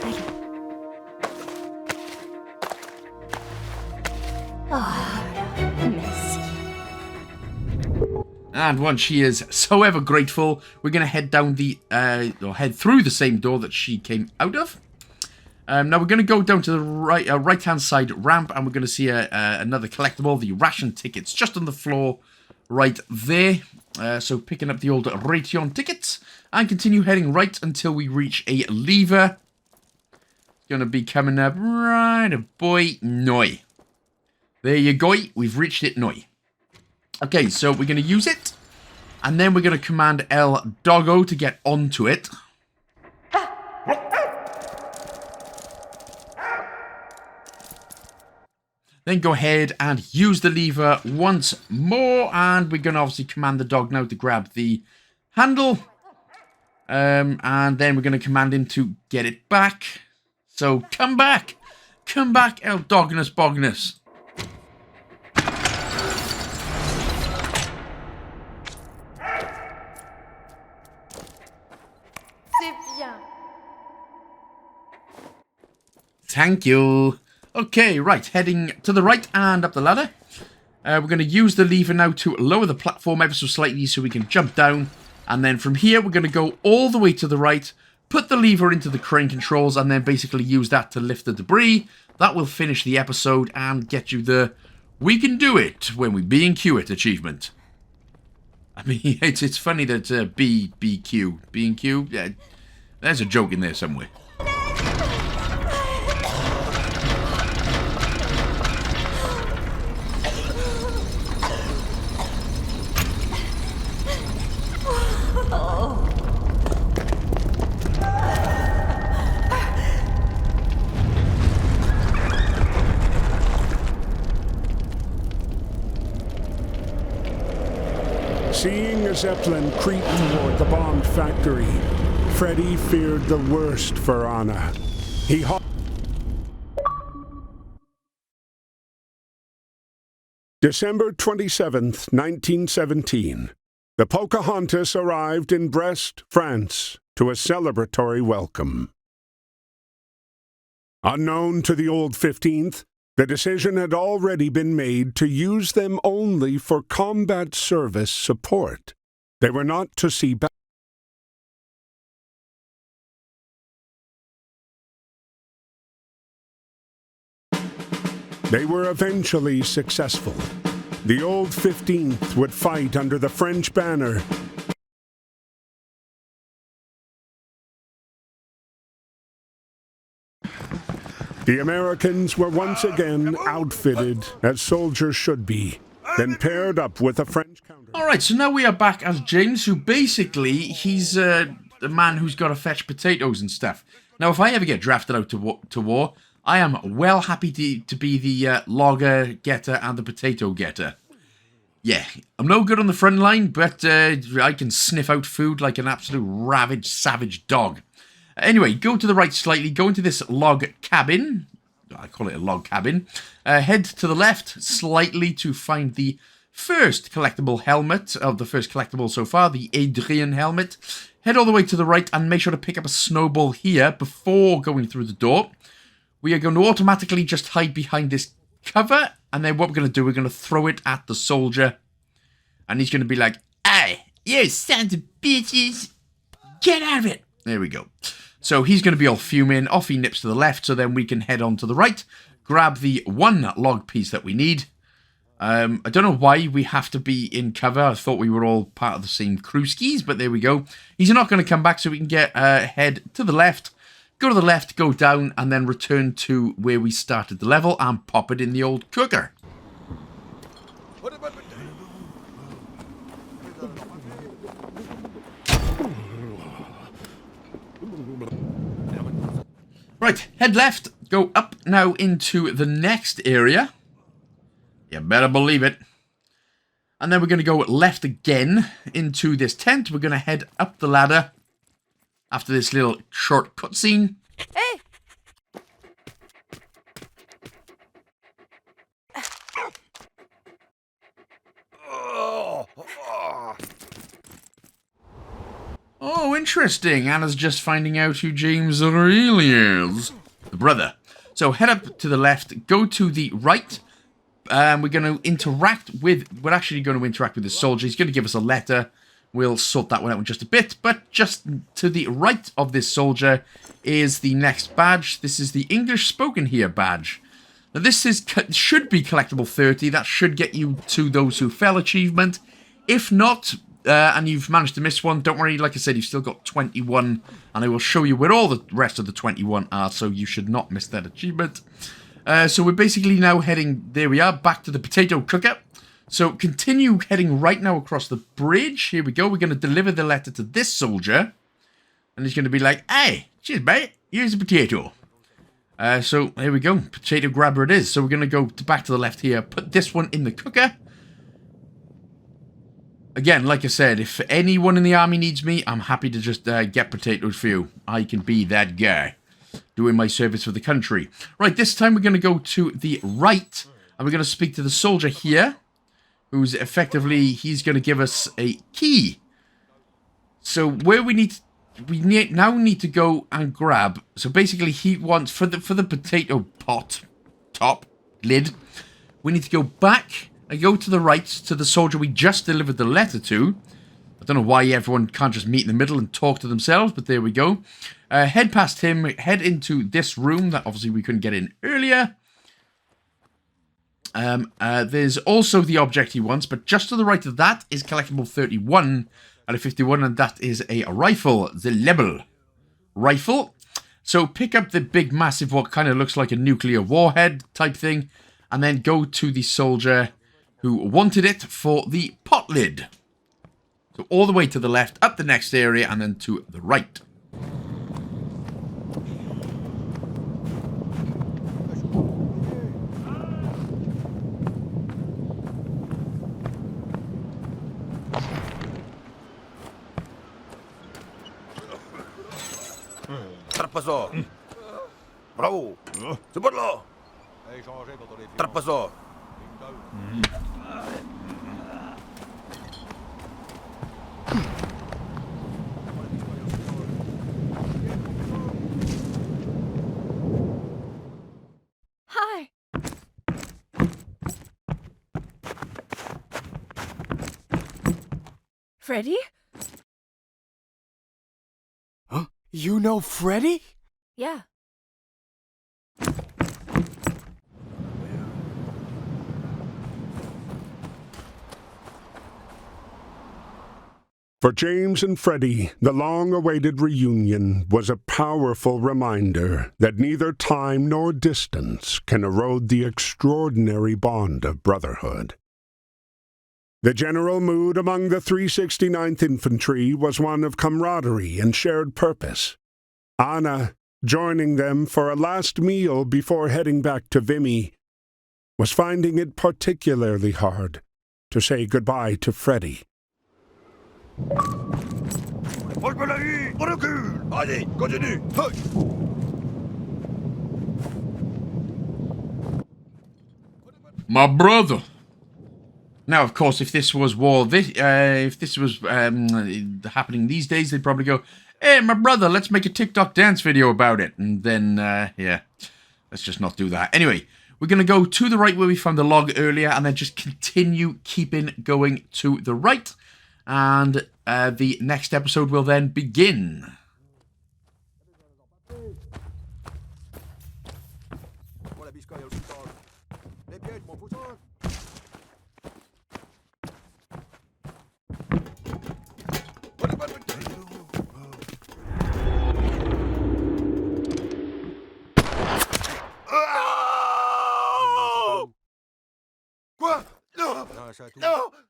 Allez. Oh, merci. And once she is so ever grateful, we're going to head down the, or head through the same door that she came out of. Now we're going to go down to the right-hand side ramp, and we're going to see another collectible, the ration tickets, just on the floor right there. So picking up the old Ration tickets, and continue heading right until we reach a lever. It's going to be coming up right, boy, noi. There you go, we've reached it, noi. Okay, so we're going to use it, and then we're going to command El Doggo to get onto it. Then go ahead and use the lever once more, and we're going to obviously command the dog now to grab the handle. And then we're going to command him to get it back. So come back, El Dognus Bognus. Thank you. Okay, right. Heading to the right and up the ladder. We're going to use the lever now to lower the platform ever so slightly so we can jump down. And then from here, we're going to go all the way to the right, put the lever into the crane controls, and then basically use that to lift the debris. That will finish the episode and get you the "we can do it when we B&Q it" achievement. I mean, it's funny that B&Q, yeah, there's a joke in there somewhere. Seeing a Zeppelin creep toward the bomb factory, Freddie feared the worst for Anna. December 27th, 1917. The Pocahontas arrived in Brest, France, to a celebratory welcome. Unknown to the Old 15th, the decision had already been made to use them only for combat service support. They were not to see back. They were eventually successful. The Old 15th would fight under the French banner. The Americans were once again outfitted as soldiers should be, then paired up with a French counter. Alright, so now we are back as James, who basically, he's the man who's got to fetch potatoes and stuff. Now, if I ever get drafted out to war, I am well happy to be the logger getter and the potato getter. Yeah, I'm no good on the front line, but I can sniff out food like an absolute ravaged, savage dog. Anyway, go to the right slightly, go into this log cabin. I call it a log cabin. Head to the left slightly to find the first collectible helmet of the first collectible so far, the Adrian helmet. Head all the way to the right and make sure to pick up a snowball here before going through the door. We are going to automatically just hide behind this cover, and then what we're going to do, we're going to throw it at the soldier. And he's going to be like, "Hey, you sons of bitches, get out of it." There we go. So he's going to be all fuming. Off he nips to the left, so then we can head on to the right, grab the one log piece that we need. I don't know why we have to be in cover. I thought we were all part of the same crew skis, but there we go. He's not going to come back, so we can get head to the left, go to the left, go down, and then return to where we started the level and pop it in the old cooker. Right, head left, go up now into the next area. You better believe it. And then we're going to go left again into this tent. We're going to head up the ladder after this little short cutscene. Hey! Oh, interesting. Anna's just finding out who James really is. The brother. So head up to the left, go to the right. We're going to interact with... We're actually going to interact with the soldier. He's going to give us a letter. We'll sort that one out in just a bit. But just to the right of this soldier is the next badge. This is the English spoken here badge. Now this should be collectible 30. That should get you to those who fell achievement. If not... and you've managed to miss one, don't worry, like I said, you've still got 21, and I will show you where all the rest of the 21 are, so you should not miss that achievement. So we're basically now heading, there we are, back to the potato cooker. So continue heading right now across the bridge. Here we go, we're going to deliver the letter to this soldier, and he's going to be like, "Hey, cheers mate, here's a potato." So here we go, potato grabber it is. So we're going to go back to the left here, put this one in the cooker. Again, like I said, if anyone in the army needs me, I'm happy to just get potatoes for you. I can be that guy, doing my service for the country. Right, this time we're going to go to the right, and we're going to speak to the soldier here, who's effectively, he's going to give us a key. So where we need we now need to go and grab. So basically, he wants for the potato pot top lid. We need to go back and go to the right to the soldier we just delivered the letter to. I don't know why everyone can't just meet in the middle and talk to themselves, but there we go. Head past him, head into this room that obviously we couldn't get in earlier. There's also the object he wants, but just to the right of that is collectible 31 out of 51, and that is a rifle, the Lebel rifle. So pick up the big, massive, what kind of looks like a nuclear warhead type thing, and then go to the soldier who wanted it for the pot lid. So all the way to the left, up the next area, and then to the right. Trappaso. Bravo. Sebutlah. Trappaso. Hi. Freddie? Huh? You know Freddie? Yeah. For James and Freddie, the long-awaited reunion was a powerful reminder that neither time nor distance can erode the extraordinary bond of brotherhood. The general mood among the 369th Infantry was one of camaraderie and shared purpose. Anna, joining them for a last meal before heading back to Vimy, was finding it particularly hard to say goodbye to Freddie. Allez, continue. My brother. Now, of course, if this was if this was happening these days, they'd probably go, "Hey, my brother, let's make a TikTok dance video about it." And then, yeah, let's just not do that. Anyway, we're going to go to the right where we found the log earlier, and then just continue keeping going to the right. And the next episode will then begin.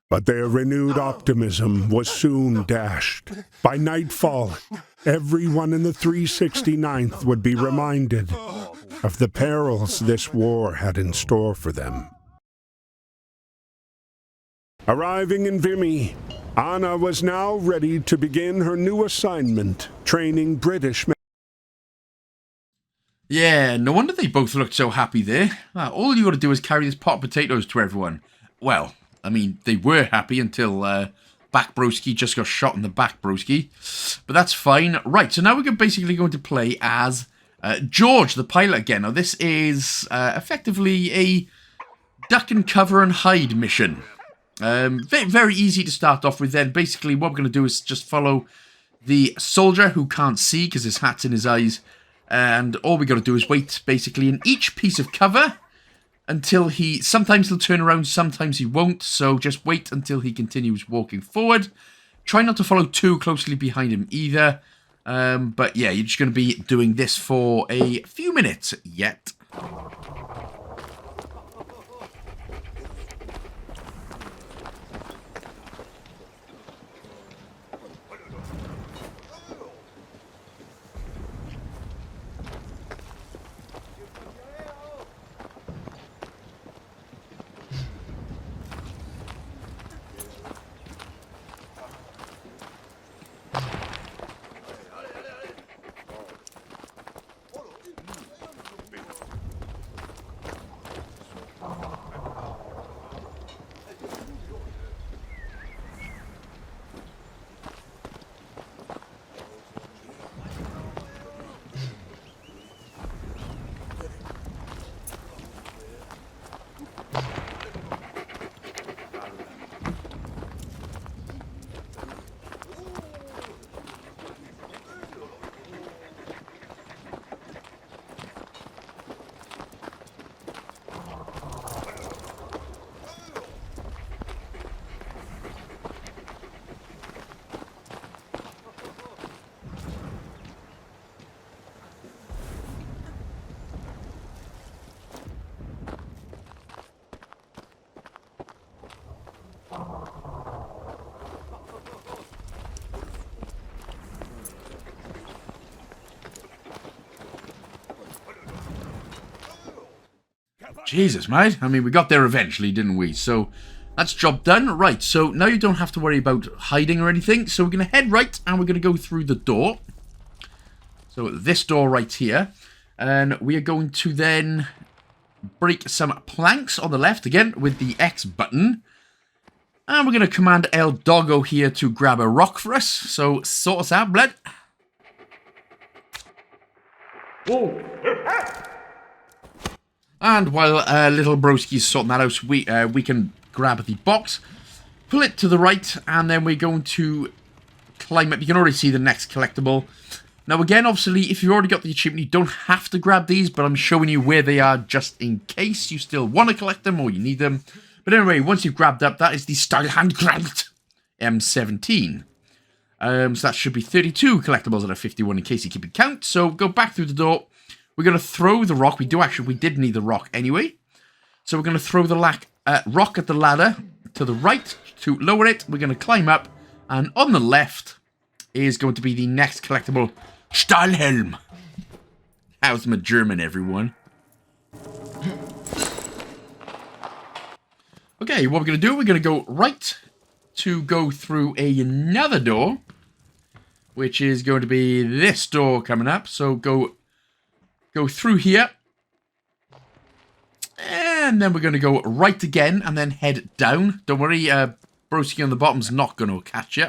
But their renewed optimism was soon dashed. By nightfall, everyone in the 369th would be reminded of the perils this war had in store for them. Arriving in Vimy, Anna was now ready to begin her new assignment, training British men. Yeah, no wonder they both looked so happy there. All you got to do is carry this pot of potatoes to everyone. Well, I mean, they were happy until Back Broski just got shot in the back, Broski. But that's fine. Right, so now we're basically going to play as George, the pilot again. Now, this is effectively a duck and cover and hide mission. Very easy to start off with then. Basically, what we're going to do is just follow the soldier who can't see because his hat's in his eyes. And all we got to do is wait, basically, in each piece of cover until sometimes he'll turn around, sometimes he won't. So just wait until he continues walking forward. Try not to follow too closely behind him either. But yeah, you're just going to be doing this for a few minutes yet. Jesus, mate. I mean, we got there eventually, didn't we? So, that's job done. Right, so now you don't have to worry about hiding or anything. So, we're going to head right, and we're going to go through the door. So, this door right here. And we are going to then break some planks on the left, again, with the X button. And we're going to command El Doggo here to grab a rock for us. So, sort us out, blood. Whoa. And while little broski's sorting that out, we can grab the box, pull it to the right, and then we're going to climb up. You can already see the next collectible. Now again, obviously, if you've already got the achievement, you don't have to grab these, but I'm showing you where they are just in case you still want to collect them or you need them. But anyway, once you've grabbed up, that is the Style Handcranked M17. So that should be 32 collectibles out of 51 in case you keep it count. So go back through the door. We're going to throw the rock. We did need the rock anyway. So we're going to throw the rock at the ladder to the right to lower it. We're going to climb up. And on the left is going to be the next collectible, Stahlhelm. How's my German, everyone? Okay, what we're going to do, we're going to go right to go through another door, which is going to be this door coming up. So go through here. And then we're going to go right again and then head down. Don't worry, broski on the bottom's not going to catch you.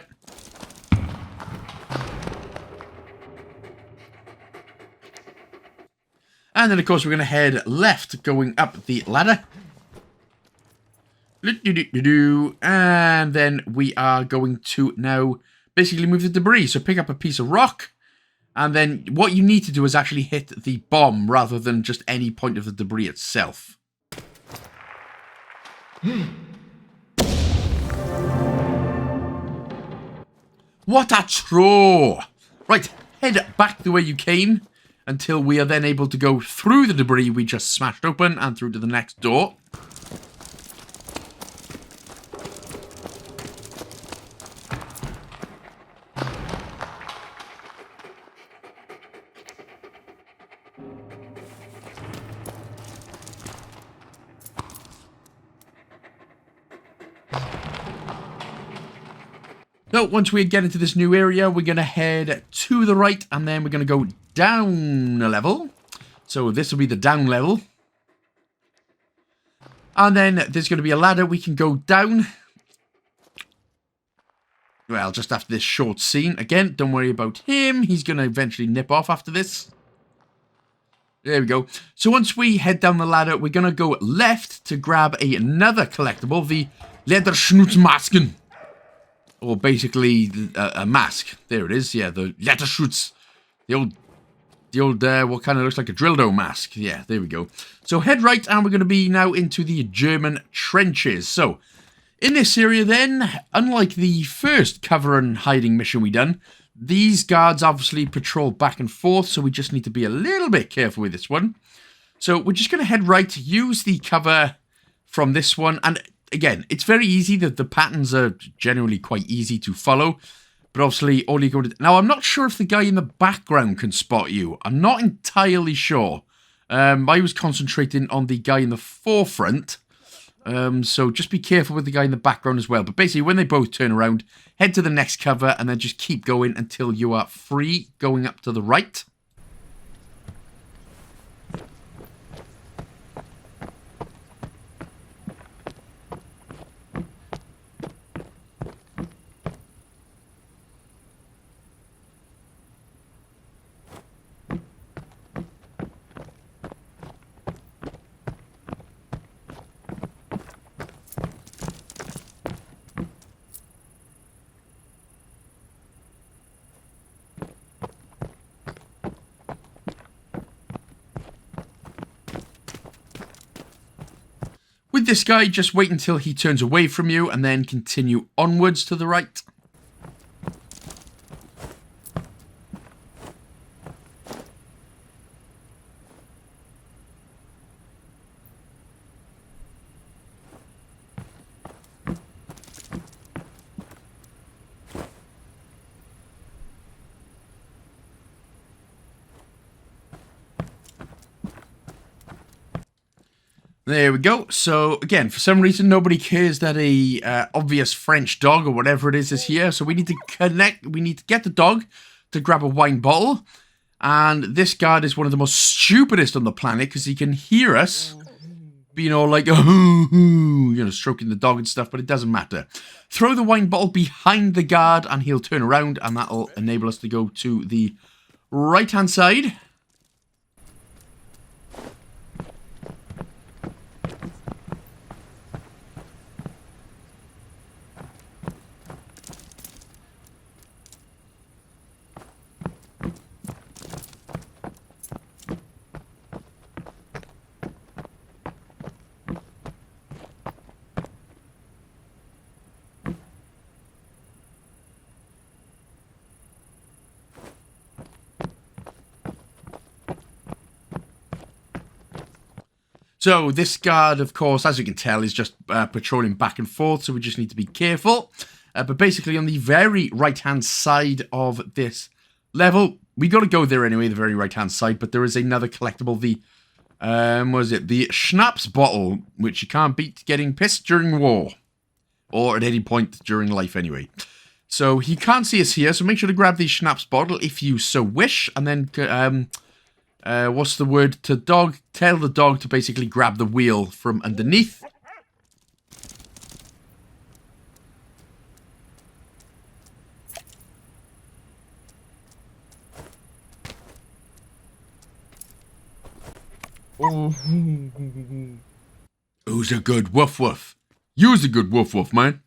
And then, of course, we're going to head left going up the ladder. And then we are going to now basically move the debris. So pick up a piece of rock. And then what you need to do is actually hit the bomb rather than just any point of the debris itself. What a throw! Right, head back the way you came until we are then able to go through the debris we just smashed open and through to the next door. So once we get into this new area, we're going to head to the right, and then we're going to go down a level. So this will be the down level. And then there's going to be a ladder we can go down. Well, just after this short scene. Again, don't worry about him. He's going to eventually nip off after this. There we go. So once we head down the ladder, we're going to go left to grab another collectible, the Lederschnutzmasken. Or basically a mask. There it is. Yeah, the Letterschutz. The old what kind of looks like a dildo mask. Yeah, there we go. So head right, and we're going to be now into the German trenches. So in this area then, unlike the first cover and hiding mission we done, these guards obviously patrol back and forth, so we just need to be a little bit careful with this one. So we're just going to head right, use the cover from this one, and again, it's very easy. The patterns are generally quite easy to follow. But obviously, all you go to... Now, I'm not sure if the guy in the background can spot you. I'm not entirely sure. I was concentrating on the guy in the forefront. So just be careful with the guy in the background as well. But basically, when they both turn around, head to the next cover and then just keep going until you are free going up to the right. With this guy, just wait until he turns away from you and then continue onwards to the right. There we go. So, again, for some reason, nobody cares that a obvious French dog or whatever it is here. So we need to connect. We need to get the dog to grab a wine bottle. And this guard is one of the most stupidest on the planet because he can hear us being all like, stroking the dog and stuff, but it doesn't matter. Throw the wine bottle behind the guard and he'll turn around and that'll enable us to go to the right-hand side. So this guard, of course, as you can tell, is just patrolling back and forth, so we just need to be careful. But basically, on the very right-hand side of this level, we got to go there anyway, the very right-hand side, but there is another collectible, the, the schnapps bottle, which you can't beat getting pissed during war. Or at any point during life, anyway. So he can't see us here, so make sure to grab the schnapps bottle if you so wish, and then... what's the word to dog? Tell the dog to basically grab the wheel from underneath. Who's a good woof woof? You's a good woof woof, man.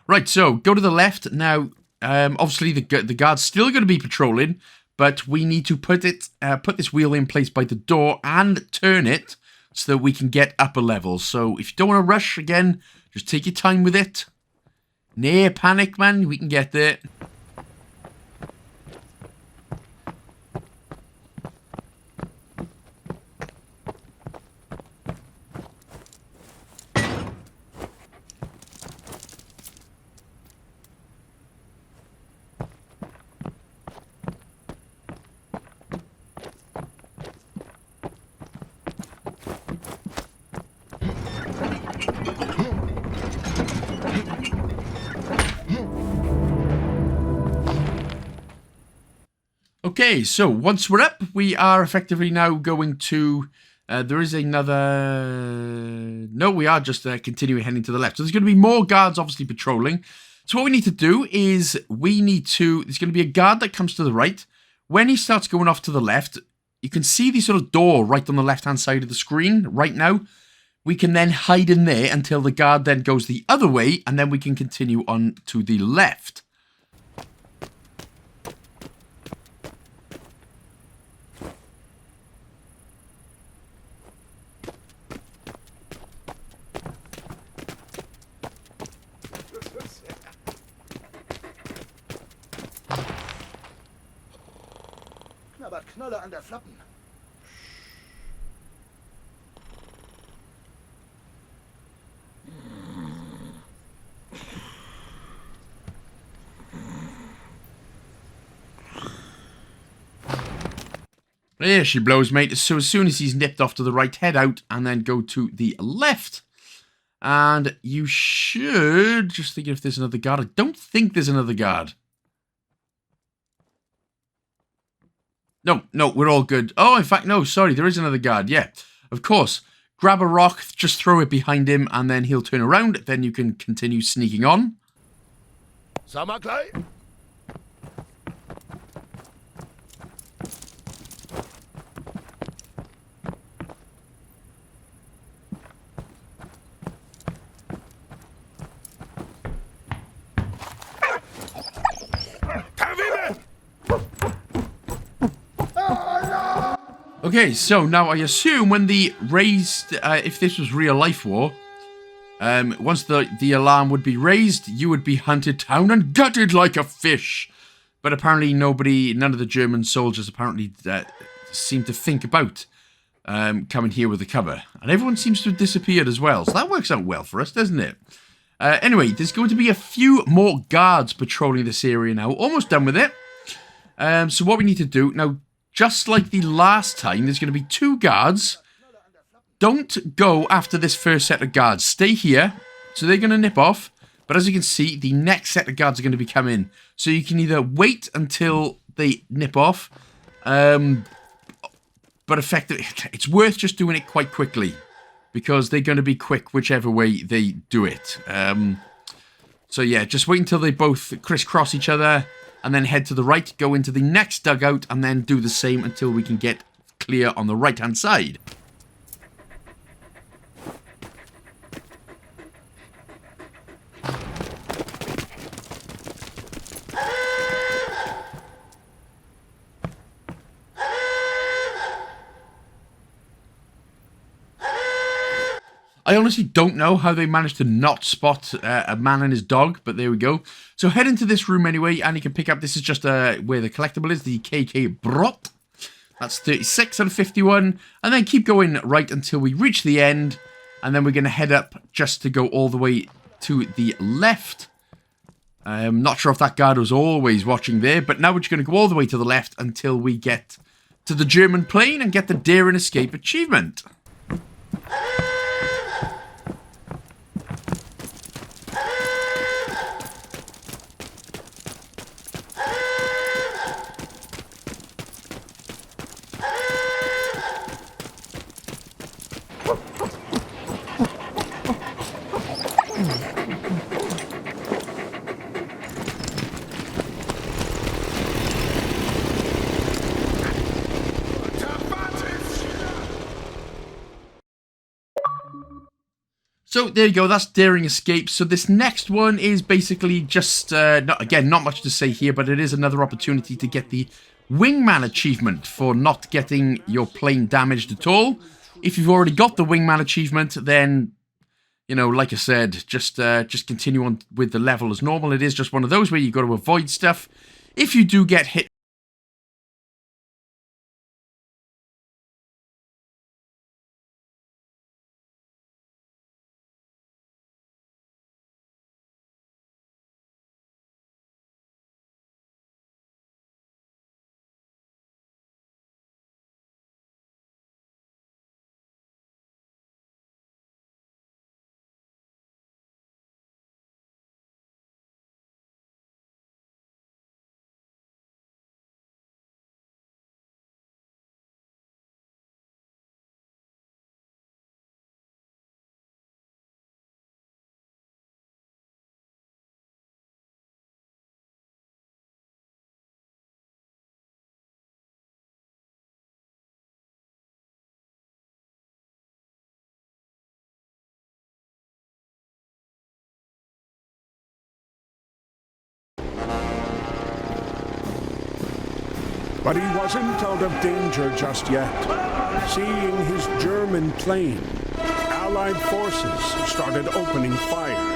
Right, so go to the left. Now, obviously the guard's still going to be patrolling. But we need to put this wheel in place by the door and turn it so that we can get upper levels. So if you don't want to rush, again, just take your time with it. Nah, panic, man. We can get there. Okay, so once we're up, we are effectively now going to... there is another... No, we are just continuing heading to the left. So there's going to be more guards, obviously, patrolling. So what we need to do is we need to... There's going to be a guard that comes to the right. When he starts going off to the left, you can see the sort of door right on the left-hand side of the screen right now. We can then hide in there until the guard then goes the other way, and then we can continue on to the left. Knolle an der Flappen. There she blows, mate. So as soon as he's nipped off to the right, head out and then go to the left. And you should... Just thinking if there's another guard. I don't think there's another guard. No, we're all good. Oh, in fact, no, sorry, there is another guard. Yeah, of course. Grab a rock, just throw it behind him, and then he'll turn around. Then you can continue sneaking on. Summerklei? Okay, so now I assume when the raised, if this was real life war, once the alarm would be raised, you would be hunted down and gutted like a fish. But apparently none of the German soldiers apparently seem to think about coming here with the cover. And everyone seems to have disappeared as well. So that works out well for us, doesn't it? Anyway, there's going to be a few more guards patrolling this area now. Almost done with it. So what we need to do... Now, just like the last time, there's going to be two guards don't go after this first set of guards. Stay here. So they're going to nip off. But as you can see, the next set of guards are going to be coming. So you can either wait until they nip off. But effectively, it's worth just doing it quite quickly. Because they're going to be quick whichever way they do it. So yeah, just wait until they both crisscross each other. And then head to the right, go into the next dugout. And then do the same until we can get clear on the right-hand side. I honestly don't know how they managed to not spot a man and his dog, but there we go. So head into this room anyway, and you can pick up, this is just where the collectible is, the KK Brot. That's 36 and 51, and then keep going right until we reach the end, and then we're going to head up just to go all the way to the left. I'm not sure if that guard was always watching there, but now we're just going to go all the way to the left until we get to the German plane and get the Dare and Escape achievement. So there you go, that's Daring Escape. So this next one is basically just, not much to say here, but it is another opportunity to get the Wingman achievement for not getting your plane damaged at all. If you've already got the Wingman achievement, then, you know, like I said, just continue on with the level as normal. It is just one of those where you've got to avoid stuff. If you do get hit, But he wasn't out of danger just yet. Seeing his German plane, Allied forces started opening fire.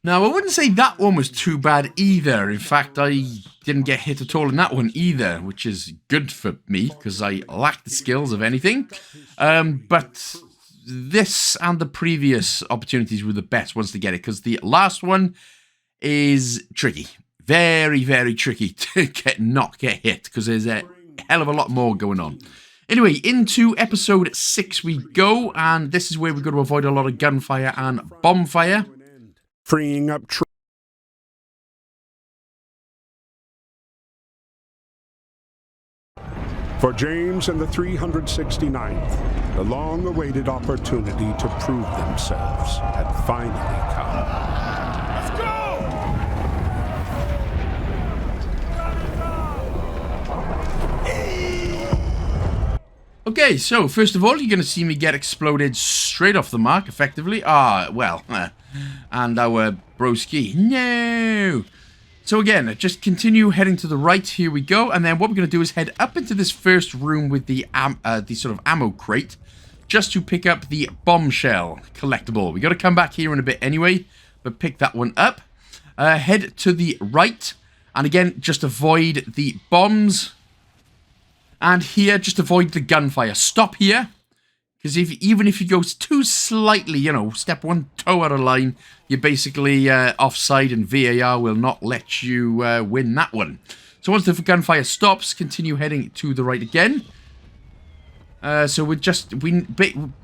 Now, I wouldn't say that one was too bad either. In fact, I didn't get hit at all in that one either, which is good for me, because I lack the skills of anything. But this and the previous opportunities were the best ones to get it, because the last one is tricky. Very, very tricky to not get hit, because there's a hell of a lot more going on. Anyway, into episode 6 we go, and this is where we're going to avoid a lot of gunfire and bombfire. Freeing up for James and the 369th, the long-awaited opportunity to prove themselves had finally come. Let's go! Okay, so first of all, you're going to see me get exploded straight off the mark, effectively. And our broski. No! So again, just continue heading to the right. Here we go. And then what we're going to do is head up into this first room with the sort of ammo crate, just to pick up the bombshell collectible. We got to come back here in a bit anyway, but pick that one up. Head to the right. And again, just avoid the bombs. And here, just avoid the gunfire. Stop here. Because even if you go too slightly, step one toe out of line, you're basically offside, and VAR will not let you win that one. So once the gunfire stops, continue heading to the right again. So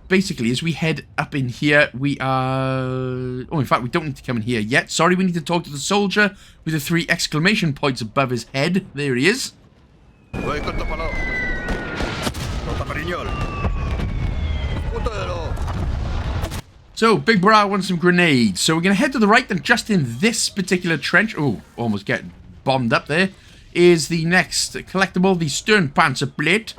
basically, as we head up in here, we are... Oh, in fact, we don't need to come in here yet. Sorry, we need to talk to the soldier with the 3 exclamation points above his head. There he is. So, Big Bra wants some grenades. So we're going to head to the right, and just in this particular trench... Oh, almost get bombed up there. Is the next collectible, the Sternpanzerplate.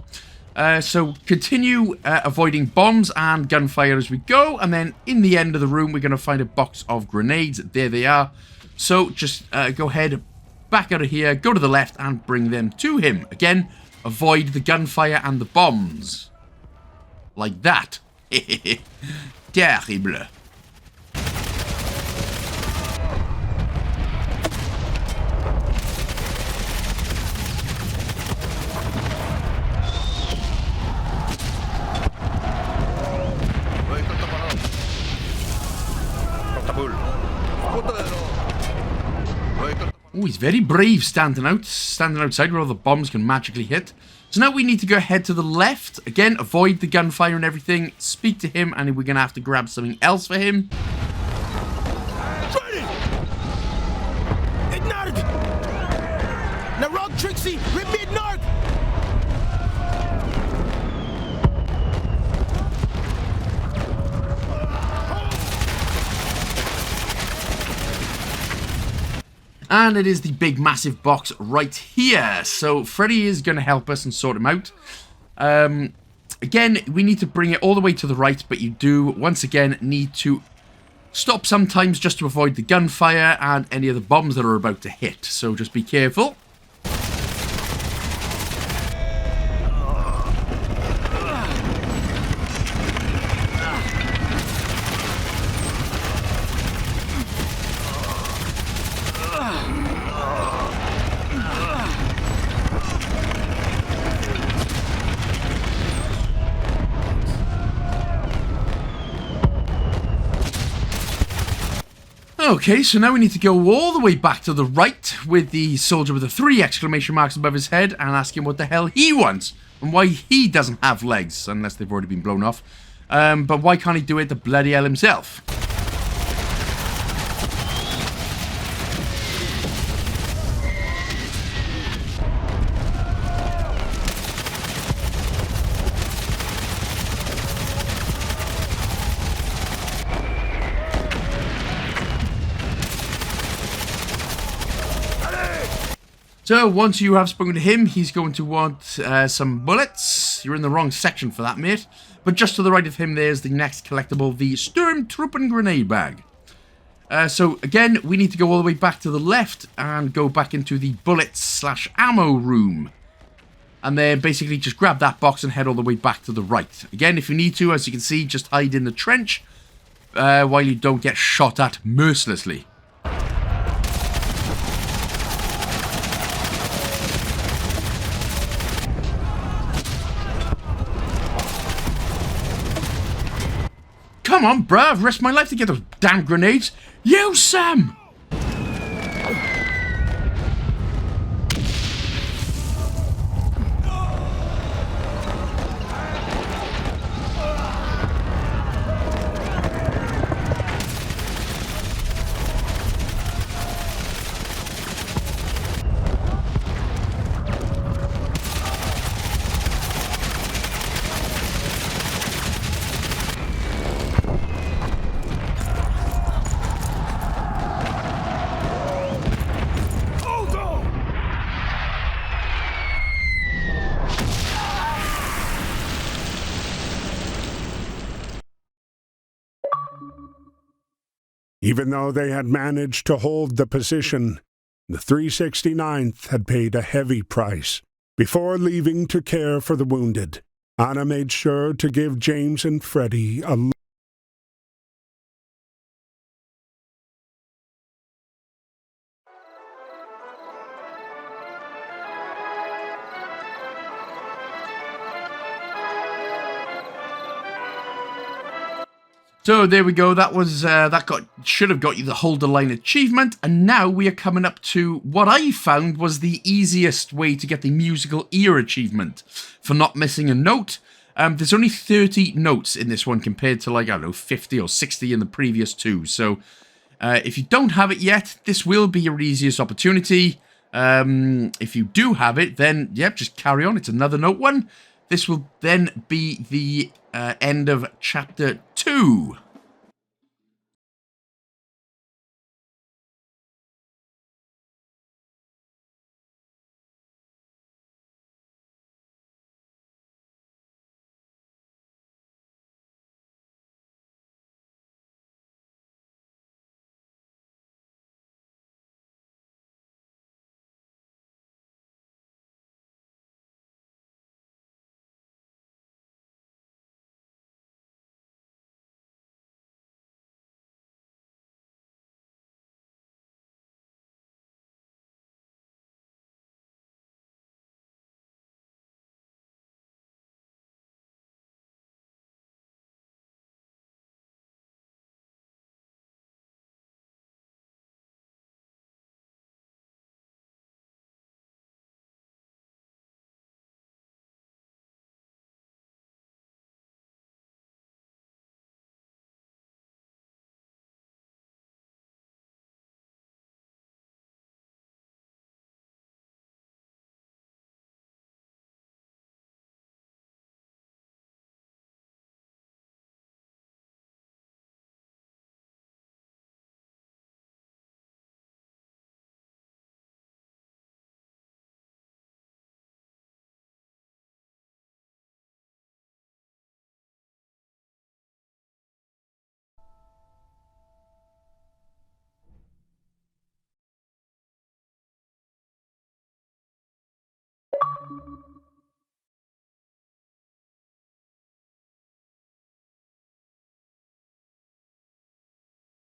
So continue avoiding bombs and gunfire as we go. And then in the end of the room, we're going to find a box of grenades. There they are. So just go ahead, back out of here, go to the left, and bring them to him. Again, avoid the gunfire and the bombs. Like that. Terrible. Oh, he's very brave standing outside where all the bombs can magically hit. So now we need to go ahead to the left. Again, avoid the gunfire and everything. Speak to him, and we're going to have to grab something else for him. Freddie! Ignited! Now rock Trixie! Repeat north! And it is the big massive box right here. So Freddy is going to help us and sort him out. Again, we need to bring it all the way to the right, but you do, once again, need to stop sometimes just to avoid the gunfire and any of the bombs that are about to hit. So just be careful. Okay, so now we need to go all the way back to the right with the soldier with the 3 exclamation marks above his head and ask him what the hell he wants and why he doesn't have legs, unless they've already been blown off. But why can't he do it the bloody hell himself? So, once you have spoken to him, he's going to want some bullets. You're in the wrong section for that, mate. But just to the right of him, there's the next collectible, the Sturmtruppen grenade bag. So, again, we need to go all the way back to the left and go back into the bullets/ammo room. And then basically just grab that box and head all the way back to the right. Again, if you need to, as you can see, just hide in the trench while you don't get shot at mercilessly. come on, bruh. I've risked my life to get those damn grenades. Use some! Even though they had managed to hold the position, the 369th had paid a heavy price. Before leaving to care for the wounded, Anna made sure to give James and Freddie a So there we go. That was should have got you the hold the line achievement, and now we are coming up to what I found was the easiest way to get the musical ear achievement for not missing a note. There's only 30 notes in this one compared to, like, I don't know, 50 or 60 in the previous two. So if you don't have it yet, this will be your easiest opportunity. If you do have it, then yep, just carry on. It's another note one. This will then be the end of chapter 2.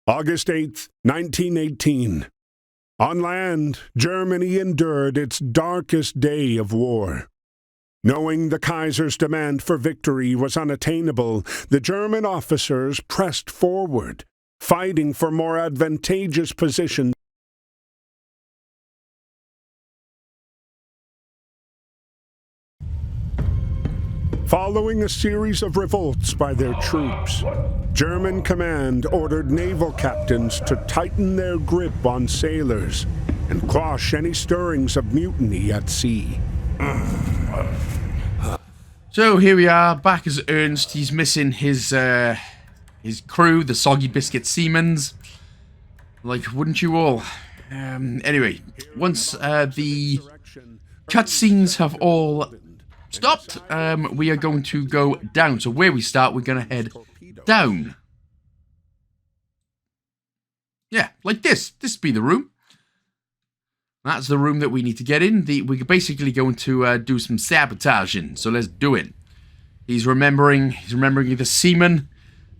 August 8th, 1918. On land, Germany endured its darkest day of war. Knowing the Kaiser's demand for victory was unattainable, the German officers pressed forward, fighting for more advantageous positions. Following a series of revolts by their troops, German command ordered naval captains to tighten their grip on sailors and quash any stirrings of mutiny at sea. So here we are, back as Ernst. He's missing his crew, the Soggy biscuit Seamens. Like, wouldn't you all? Anyway, once the cutscenes have all stopped, we are going to go down. So where we start, we're going to head down. Yeah, like this. This be the room. That's the room that we need to get in. We're basically going to do some sabotaging. So let's do it. He's remembering the Seamen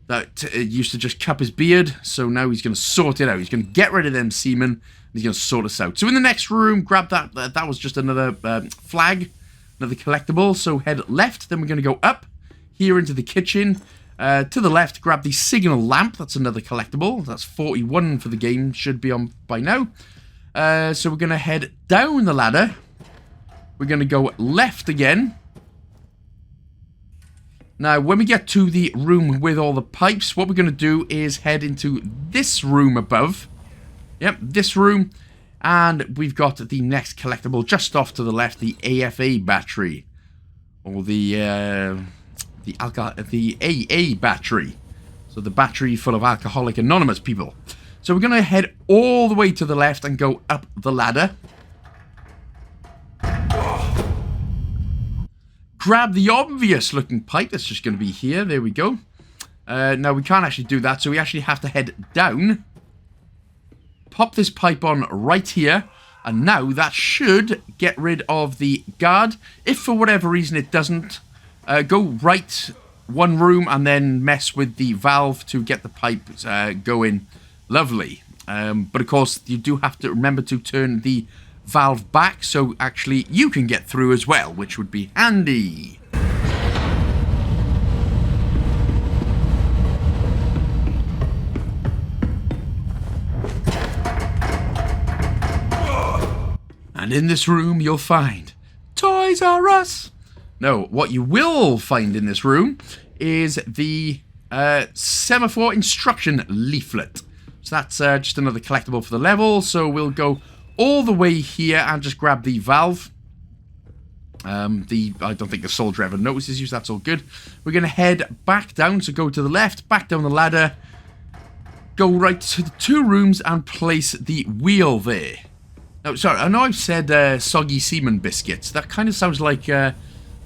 that used to just cup his beard. So now he's going to sort it out. He's going to get rid of them Seamen. And he's going to sort us out. So in the next room, grab that. That was just another flag. Another collectible. So head left. Then we're going to go up here into the kitchen. To the left, grab the signal lamp. That's another collectible. That's 41 for the game. Should be on by now. So we're going to head down the ladder. We're going to go left again. Now, when we get to the room with all the pipes, what we're going to do is head into this room above. Yep, this room. And we've got the next collectible just off to the left, the AFA battery. Or the AA battery. So the battery full of Alcoholic Anonymous people. So we're going to head all the way to the left and go up the ladder. Grab the obvious looking pipe that's just going to be here. There we go. Now we can't actually do that, so we actually have to head down. Pop this pipe on right here. And now that should get rid of the guard. If for whatever reason it doesn't, go right one room and then mess with the valve to get the pipe going. Lovely. But of course, you do have to remember to turn the valve back so actually you can get through as well, which would be handy. And in this room you'll find Toys R Us. No, what you will find in this room is the semaphore instruction leaflet. So that's just another collectible for the level. So we'll go all the way here and just grab the valve. I don't think the soldier ever notices you, so that's all good. We're going to head back down, so go to the left, back down the ladder, go right to the two rooms and place the wheel there. Now, sorry, I know I've said Soggy Seamen biscuits. That kind of sounds like, you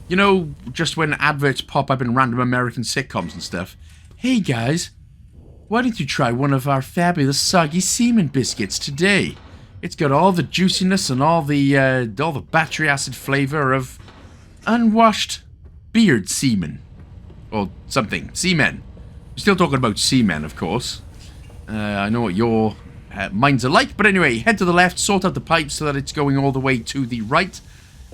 know, just when adverts pop up in random American sitcoms and stuff. Hey guys, why don't you try one of our fabulous Soggy Seamen biscuits today? It's got all the juiciness and all the battery acid flavor of unwashed beard semen. Or something. Seamen. We're still talking about seamen, of course. I know what your minds are like. But anyway, head to the left, sort out the pipe so that it's going all the way to the right.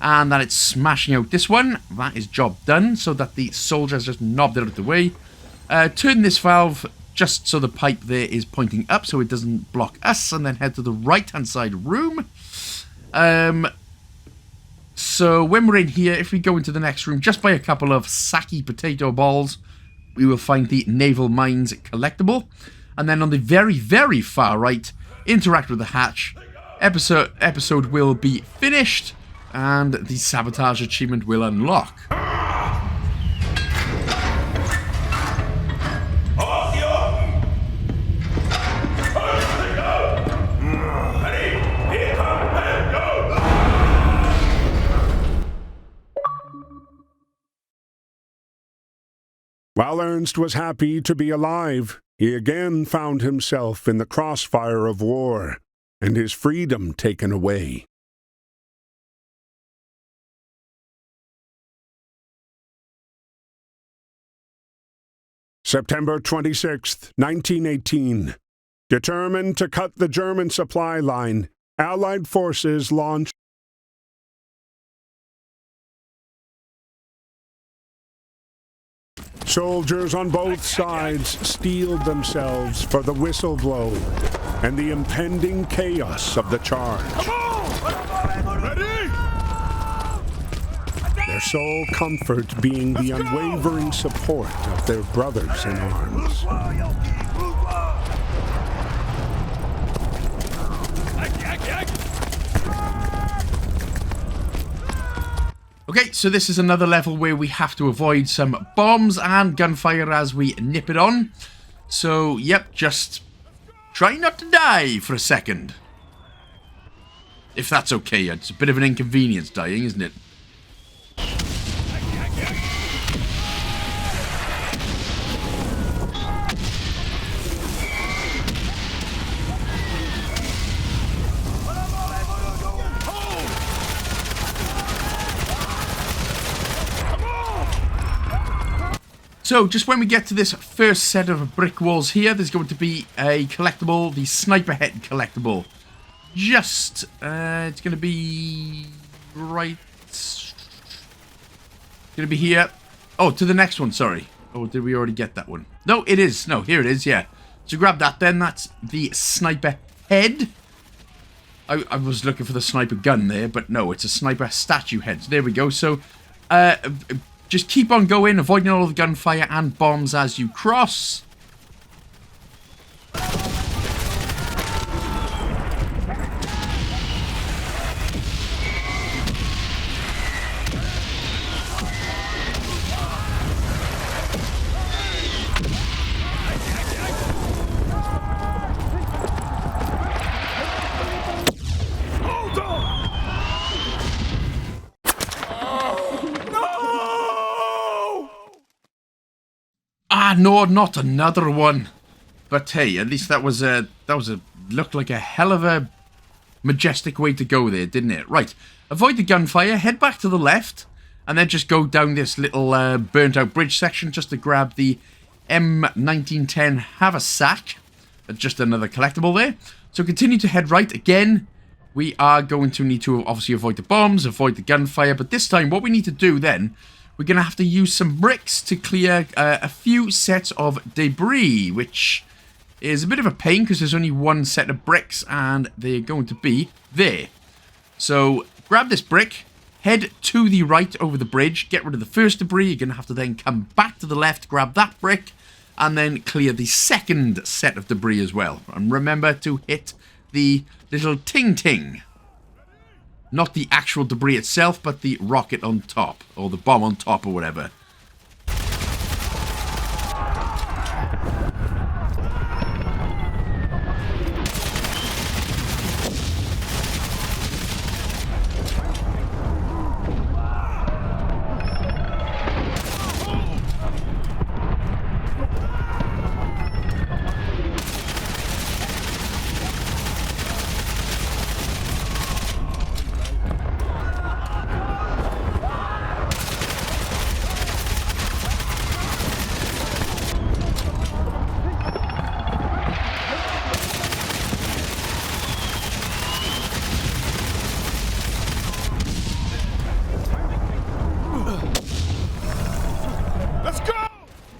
And that it's smashing out this one. That is job done, so that the soldier has just knobbed it out of the way. Turn this valve just so the pipe there is pointing up so it doesn't block us, and then head to the right-hand side room. So when we're in here, if we go into the next room, just by a couple of sacky potato balls, we will find the Naval Mines collectible. And then on the very, very far right, interact with the hatch. Episode will be finished, and the Sabotage achievement will unlock. While Ernst was happy to be alive, he again found himself in the crossfire of war, and his freedom taken away. September 26th, 1918. Determined to cut the German supply line, Allied forces launched Soldiers on both sides steeled themselves for the whistle blow and the impending chaos of the charge. Their sole comfort being the unwavering support of their brothers in arms. Okay, so this is another level where we have to avoid some bombs and gunfire as we nip it on. So, yep, just try not to die for a second. If that's okay, it's a bit of an inconvenience dying, isn't it? So, just when we get to this first set of brick walls here, there's going to be a collectible, the Sniper Head collectible. Just, it's going to be right... It's going to be here. Oh, to the next one, sorry. Oh, did we already get that one? No, it is. No, here it is, yeah. So grab that then. That's the sniper head. I was looking for the sniper gun there, but no, it's a sniper statue head. So there we go. So just keep on going, avoiding all the gunfire and bombs as you cross. No, not another one. But hey, at least that was looked like a hell of a majestic way to go there, didn't it? Right, avoid the gunfire, head back to the left, and then just go down this little burnt out bridge section just to grab the M1910 Haversack. Just another collectible there. So continue to head right. Again, we are going to need to obviously avoid the bombs, avoid the gunfire, but this time what we need to do then, we're going to have to use some bricks to clear a few sets of debris, which is a bit of a pain because there's only one set of bricks and they're going to be there. So grab this brick, head to the right over the bridge, get rid of the first debris. You're going to have to then come back to the left, grab that brick, and then clear the second set of debris as well. And remember to hit the little ting-ting. Not the actual debris itself, but the rocket on top, or the bomb on top, or whatever.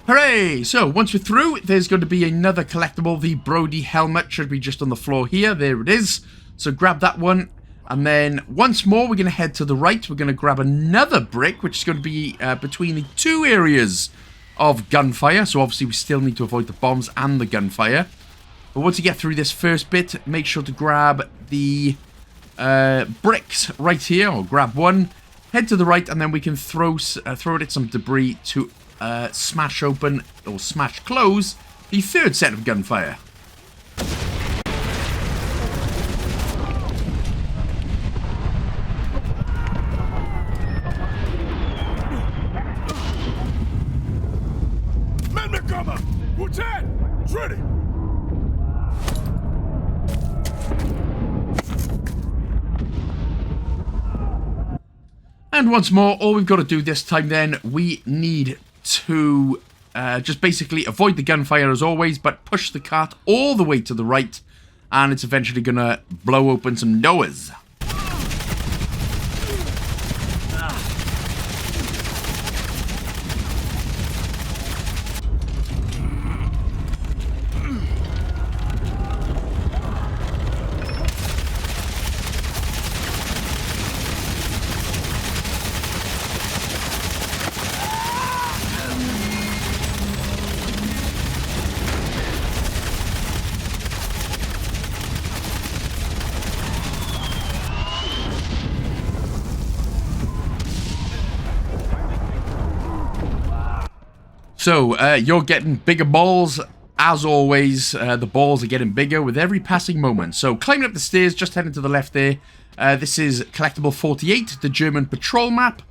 Hooray! So, once we're through, there's going to be another collectible. The Brody helmet should be just on the floor here. There it is. So, grab that one. And then, once more, we're going to head to the right. We're going to grab another brick, which is going to be between the two areas of gunfire. So, obviously, we still need to avoid the bombs and the gunfire. But once you get through this first bit, make sure to grab the bricks right here. Or grab one. Head to the right, and then we can throw it at some debris to smash open or smash close the third set of gunfire. And once more, all we've got to do this time then, we need to just basically avoid the gunfire as always, but push the cart all the way to the right, and it's eventually going to blow open some doors. So, you're getting bigger balls. As always, the balls are getting bigger with every passing moment. So, climbing up the stairs, just heading to the left there. This is Collectible 48, the German patrol map.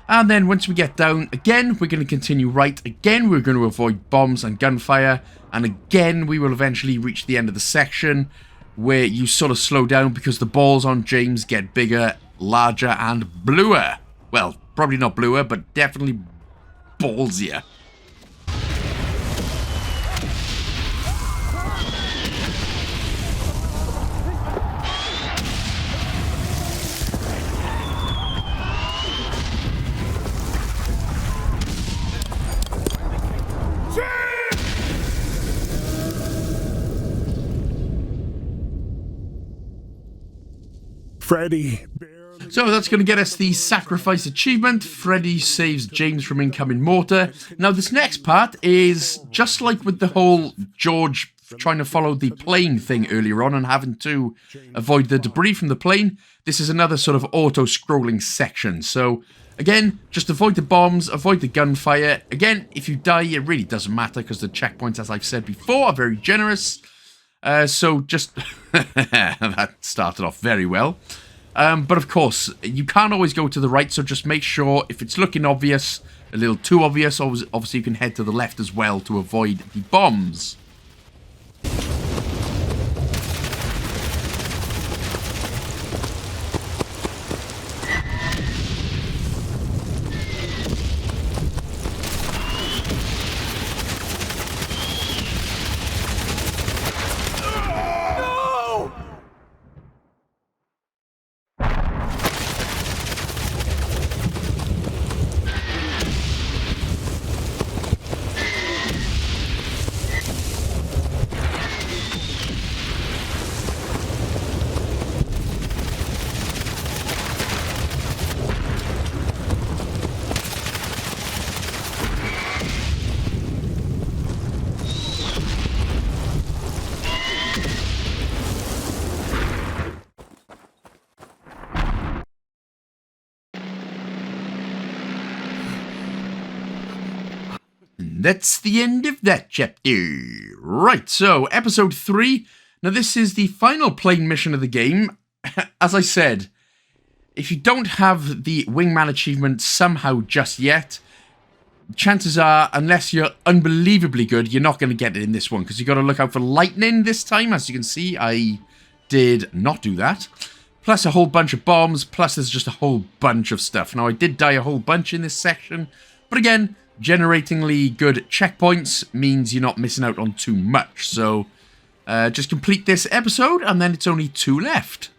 And then once we get down, again, we're going to continue right. Again, we're going to avoid bombs and gunfire. And again, we will eventually reach the end of the section where you sort of slow down because the balls on James get bigger, larger, and bluer. Well, probably not bluer, but definitely ballsier. Freddie. So that's going to get us the sacrifice achievement. Freddie saves James from incoming mortar. Now this next part is just like with the whole George trying to follow the plane thing earlier on and having to avoid the debris from the plane. This is another sort of auto-scrolling section. So again, just avoid the bombs, avoid the gunfire. Again, if you die, it really doesn't matter because the checkpoints, as I've said before, are very generous. So just... that started off very well. But of course, you can't always go to the right, so just make sure if it's looking obvious, a little too obvious, obviously you can head to the left as well to avoid the bombs. That's the end of that chapter. Right, so episode 3. Now this is the final plane mission of the game. As I said, if you don't have the Wingman achievement somehow just yet, chances are, unless you're unbelievably good, you're not going to get it in this one, because you've got to look out for lightning this time. As you can see, I did not do that. Plus a whole bunch of bombs, plus there's just a whole bunch of stuff. Now I did die a whole bunch in this section, but again, generatingly good checkpoints means you're not missing out on too much. So just complete this episode and then it's only 2 left.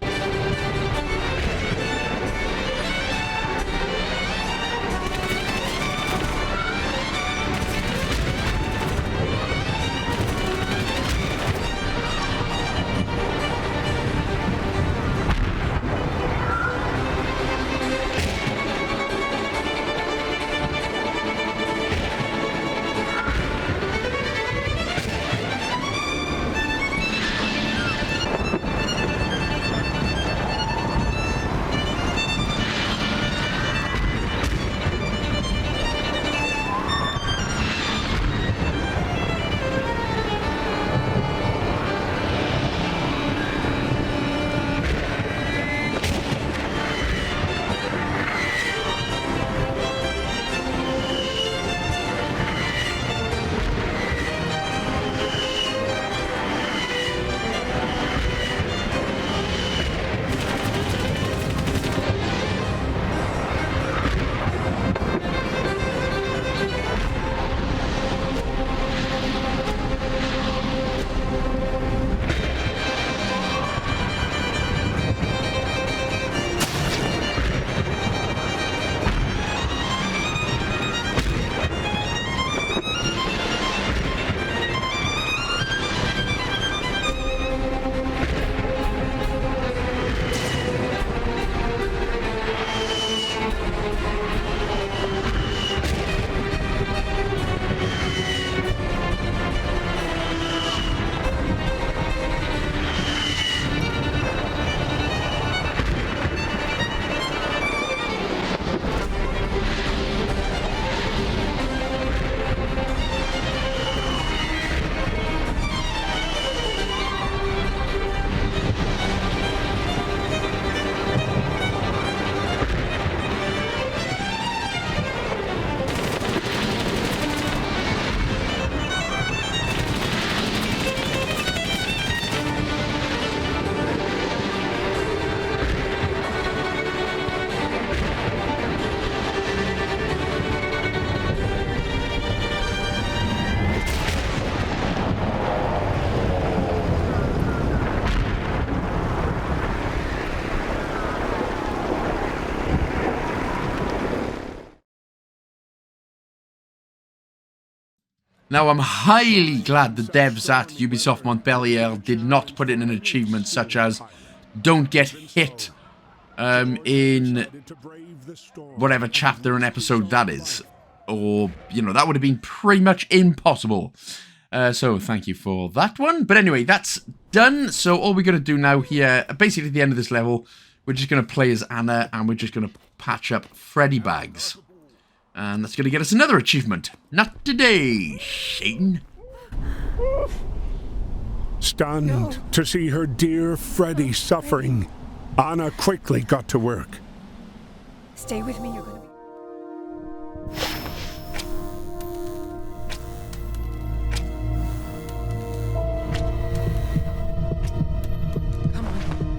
Now, I'm highly glad the devs at Ubisoft Montpellier did not put in an achievement such as don't get hit in whatever chapter and episode that is. Or, you know, that would have been pretty much impossible. So thank you for that one. But anyway, that's done. So all we're going to do now here, basically at the end of this level, we're just going to play as Anna and we're just going to patch up Freddy bags. And that's going to get us another achievement. Not today, Satan. Stunned to see her dear Freddy suffering, Anna quickly got to work. Stay with me, you're gonna be...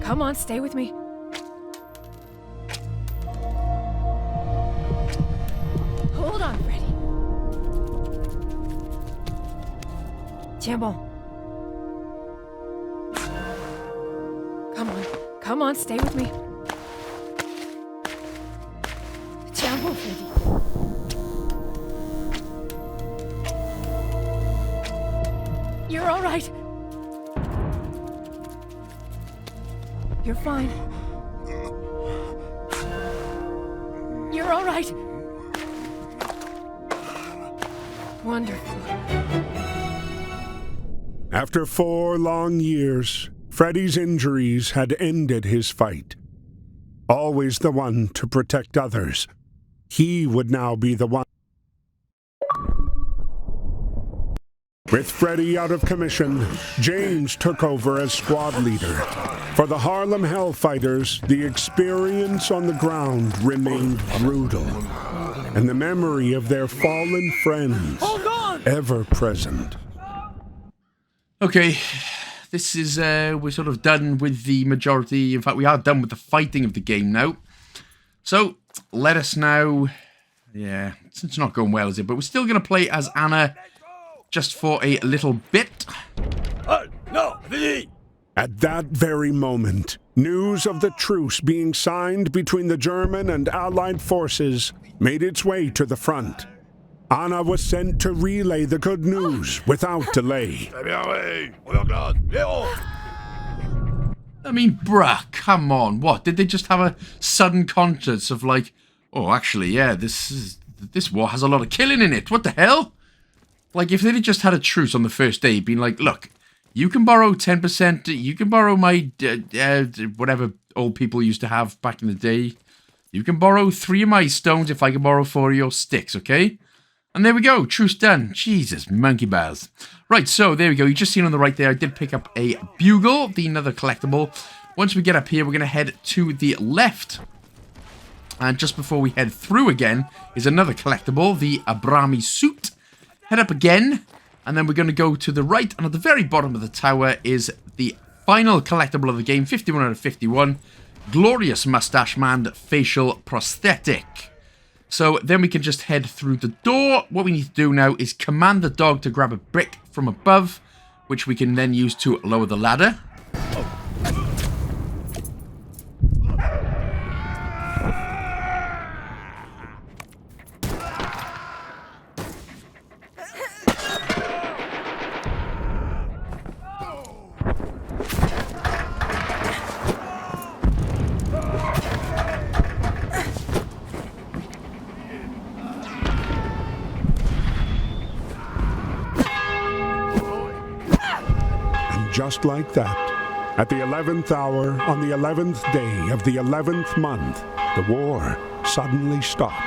Come on, stay with me. Hold on, Freddy. Tiens bon. Come on, stay with me. Tiens bon, Freddy. You're all right. You're fine. You're all right. Wonderful. After 4 long years, Freddy's injuries had ended his fight. Always the one to protect others, he would now be the one. With Freddy out of commission, James took over as squad leader. For the Harlem Hellfighters, the experience on the ground remained brutal, and the memory of their fallen friends ever present. Okay, this is, we're sort of done with the majority. In fact, we are done with the fighting of the game now. So, let us now... Yeah, it's not going well, is it? But we're still going to play as Anna just for a little bit. At that very moment, news of the truce being signed between the German and Allied forces made its way to the front. Anna was sent to relay the good news without delay. I mean, bruh, come on. What, did they just have a sudden conscience of like, oh, actually, yeah, this war has a lot of killing in it. What the hell? Like, if they'd just had a truce on the first day, been like, look, you can borrow 10%, you can borrow my, whatever old people used to have back in the day. You can borrow 3 of my stones if I can borrow 4 of your sticks, okay? And there we go, truce done. Jesus, monkey bars. Right, so there we go. You just seen on the right there, I did pick up a bugle, the another collectible. Once we get up here, we're going to head to the left. And just before we head through again is another collectible, the Abrami suit. Head up again, and then we're going to go to the right, and at the very bottom of the tower is the final collectible of the game, 51 out of 51, Glorious Mustache Man Facial Prosthetic. So then we can just head through the door. What we need to do now is command the dog to grab a brick from above, which we can then use to lower the ladder. Just like that, at the 11th hour, on the 11th day of the 11th month, the war suddenly stopped.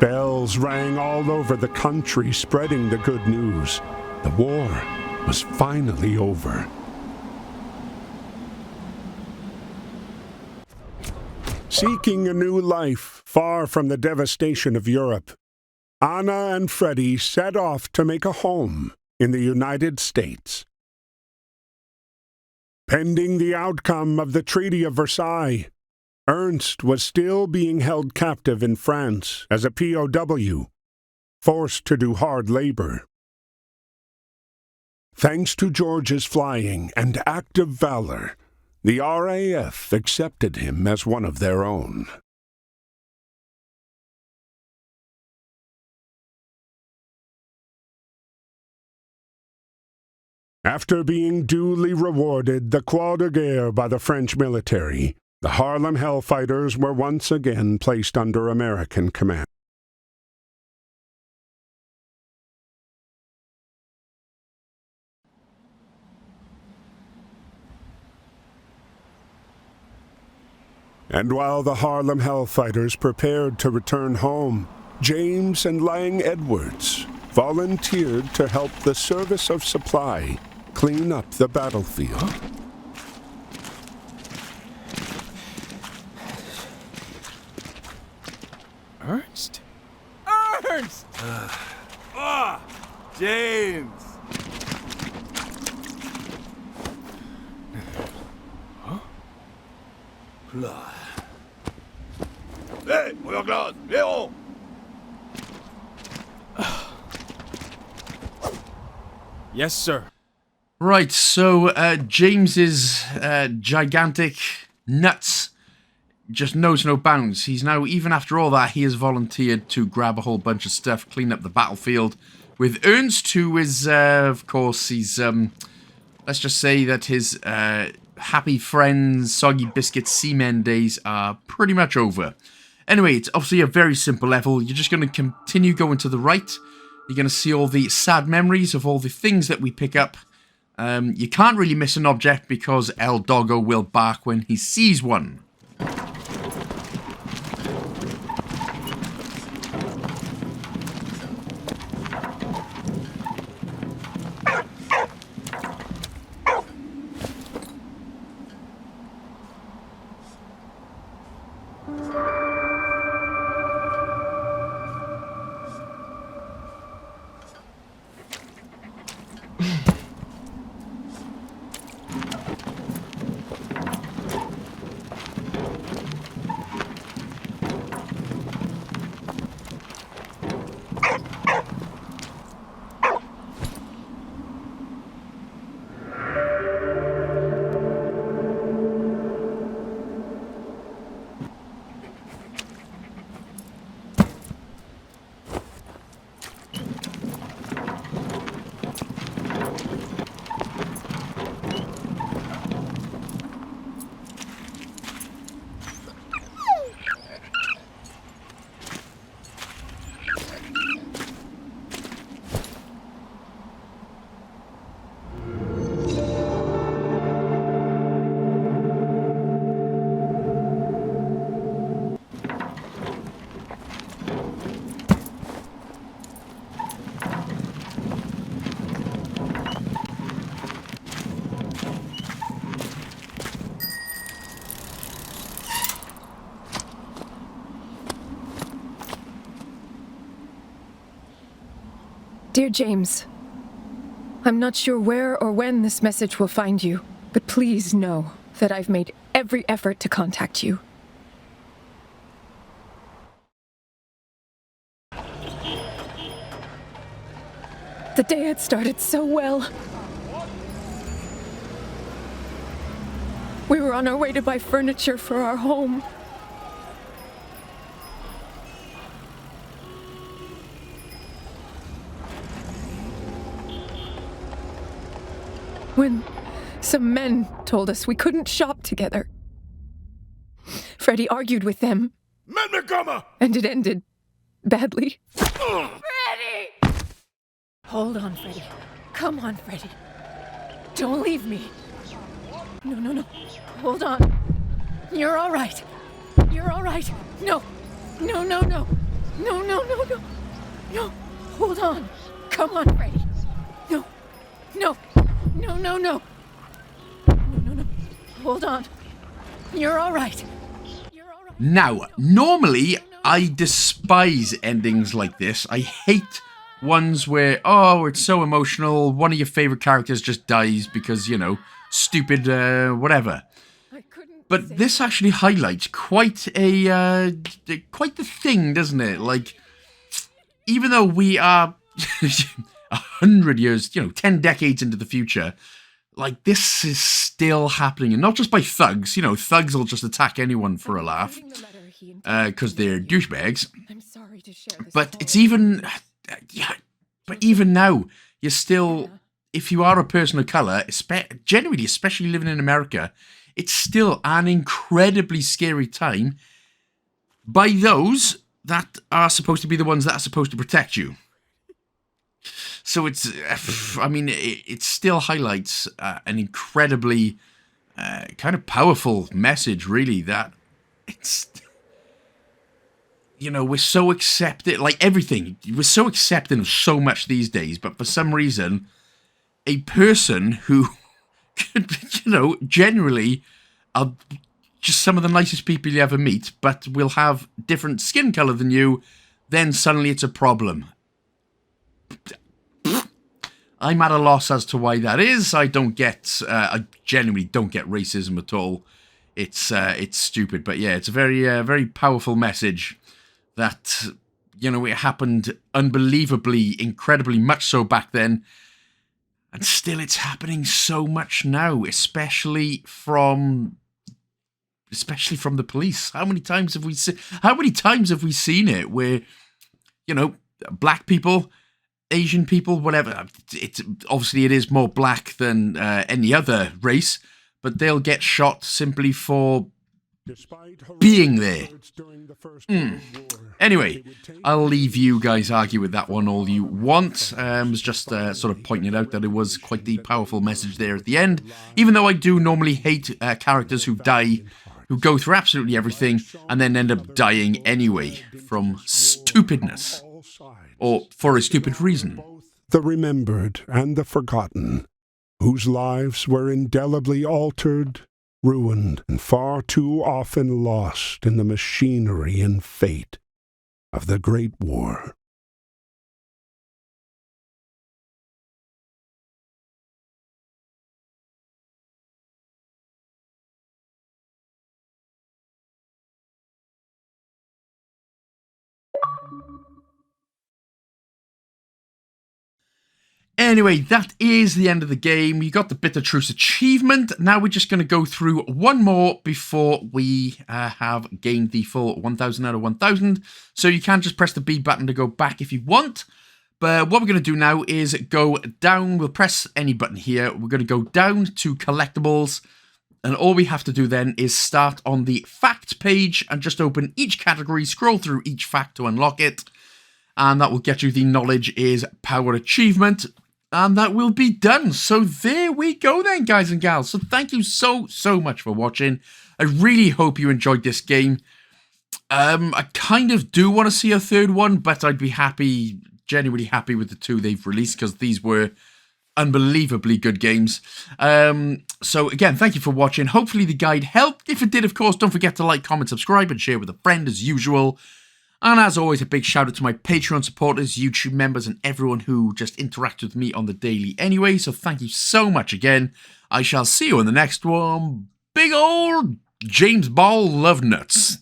Bells rang all over the country, spreading the good news. The war was finally over. Seeking a new life far from the devastation of Europe, Anna and Freddy set off to make a home in the United States. Pending the outcome of the Treaty of Versailles, Ernst was still being held captive in France as a POW, forced to do hard labor. Thanks to George's flying and active valor, the RAF accepted him as one of their own. After being duly rewarded the Croix de Guerre by the French military, The Harlem Hellfighters were once again placed under American command. And while the Harlem Hellfighters prepared to return home, James and Lang Edwards volunteered to help the Service of Supply clean up the battlefield. Ernst? Ernst! James! Hey, moja glas, Leo! Yes, sir. Right, so James's gigantic nuts just knows no bounds. He's now, even after all that, he has volunteered to grab a whole bunch of stuff, clean up the battlefield. With Ernst, who is, of course, he's, let's just say that his happy friends, Soggy, Biscuit, Seamen days are pretty much over. Anyway, it's obviously a very simple level. You're just going to continue going to the right. You're going to see all the sad memories of all the things that we pick up. You can't really miss an object because El Doggo will bark when he sees one. Dear James, I'm not sure where or when this message will find you, but please know that I've made every effort to contact you. The day had started so well. We were on our way to buy furniture for our home. When some men told us we couldn't shop together. Freddie argued with them. And it ended badly. Freddie! Hold on, Freddie. Come on, Freddie. Don't leave me. No. Hold on. You're all right. You're all right. No. No. Hold on. Come on, Freddie. No. No. Hold on. You're all right. Now, normally, I despise endings like this. I hate ones where, oh, it's so emotional, one of your favorite characters just dies because, you know, stupid, whatever. But this actually highlights quite the thing, doesn't it? Like, even though we are 100 years, 10 decades into the future, like, this is still happening. And not just by thugs. Thugs will just attack anyone for a laugh. Because they're douchebags. But it's even... but even now, you're still... If you are a person of colour, generally, especially living in America, it's still an incredibly scary time by those that are supposed to be the ones that are supposed to protect you. So it's, I mean, it still highlights an incredibly kind of powerful message, really, that it's, you know, we're so accepted, like everything, we're so accepting of so much these days, but for some reason, a person who could, you know, generally are just some of the nicest people you ever meet, but will have different skin color than you, then suddenly it's a problem. I'm at a loss as to why that is. I genuinely don't get racism at all. It's stupid, but yeah, it's a very, very powerful message that, you know, it happened unbelievably, incredibly much so back then, and still it's happening so much now, especially from the police. How many times have we seen it where, you know, black people, Asian people, whatever, it's obviously it is more black than any other race, but they'll get shot simply for being there. Anyway, I'll leave you guys argue with that one all you want. I was just sort of pointing it out that it was quite the powerful message there at the end, even though I do normally hate characters who die, who go through absolutely everything and then end up dying anyway from stupidness. Or for a stupid reason. The remembered and the forgotten, whose lives were indelibly altered, ruined, and far too often lost in the machinery and fate of the Great War. Anyway, that is the end of the game. You got the Bitter Truce achievement. Now we're just going to go through one more before we have gained the full 1,000 out of 1,000. So you can just press the B button to go back if you want. But what we're going to do now is go down. We'll press any button here. We're going to go down to Collectibles. And all we have to do then is start on the fact page and just open each category, scroll through each fact to unlock it. And that will get you the Knowledge is Power achievement. And that will be done. So there we go then, guys and gals. So thank you so much for watching. I really hope you enjoyed this game. I kind of do want to see a third one, but I'd be happy, genuinely happy with the two they've released, because these were unbelievably good games. So again, thank you for watching. Hopefully the guide helped. If it did, of course, don't forget to like, comment, subscribe, and share with a friend as usual. And as always, a big shout out to my Patreon supporters, YouTube members, and everyone who just interacts with me on the daily anyway. So thank you so much again. I shall see you in the next one. Big old James Ball love nuts.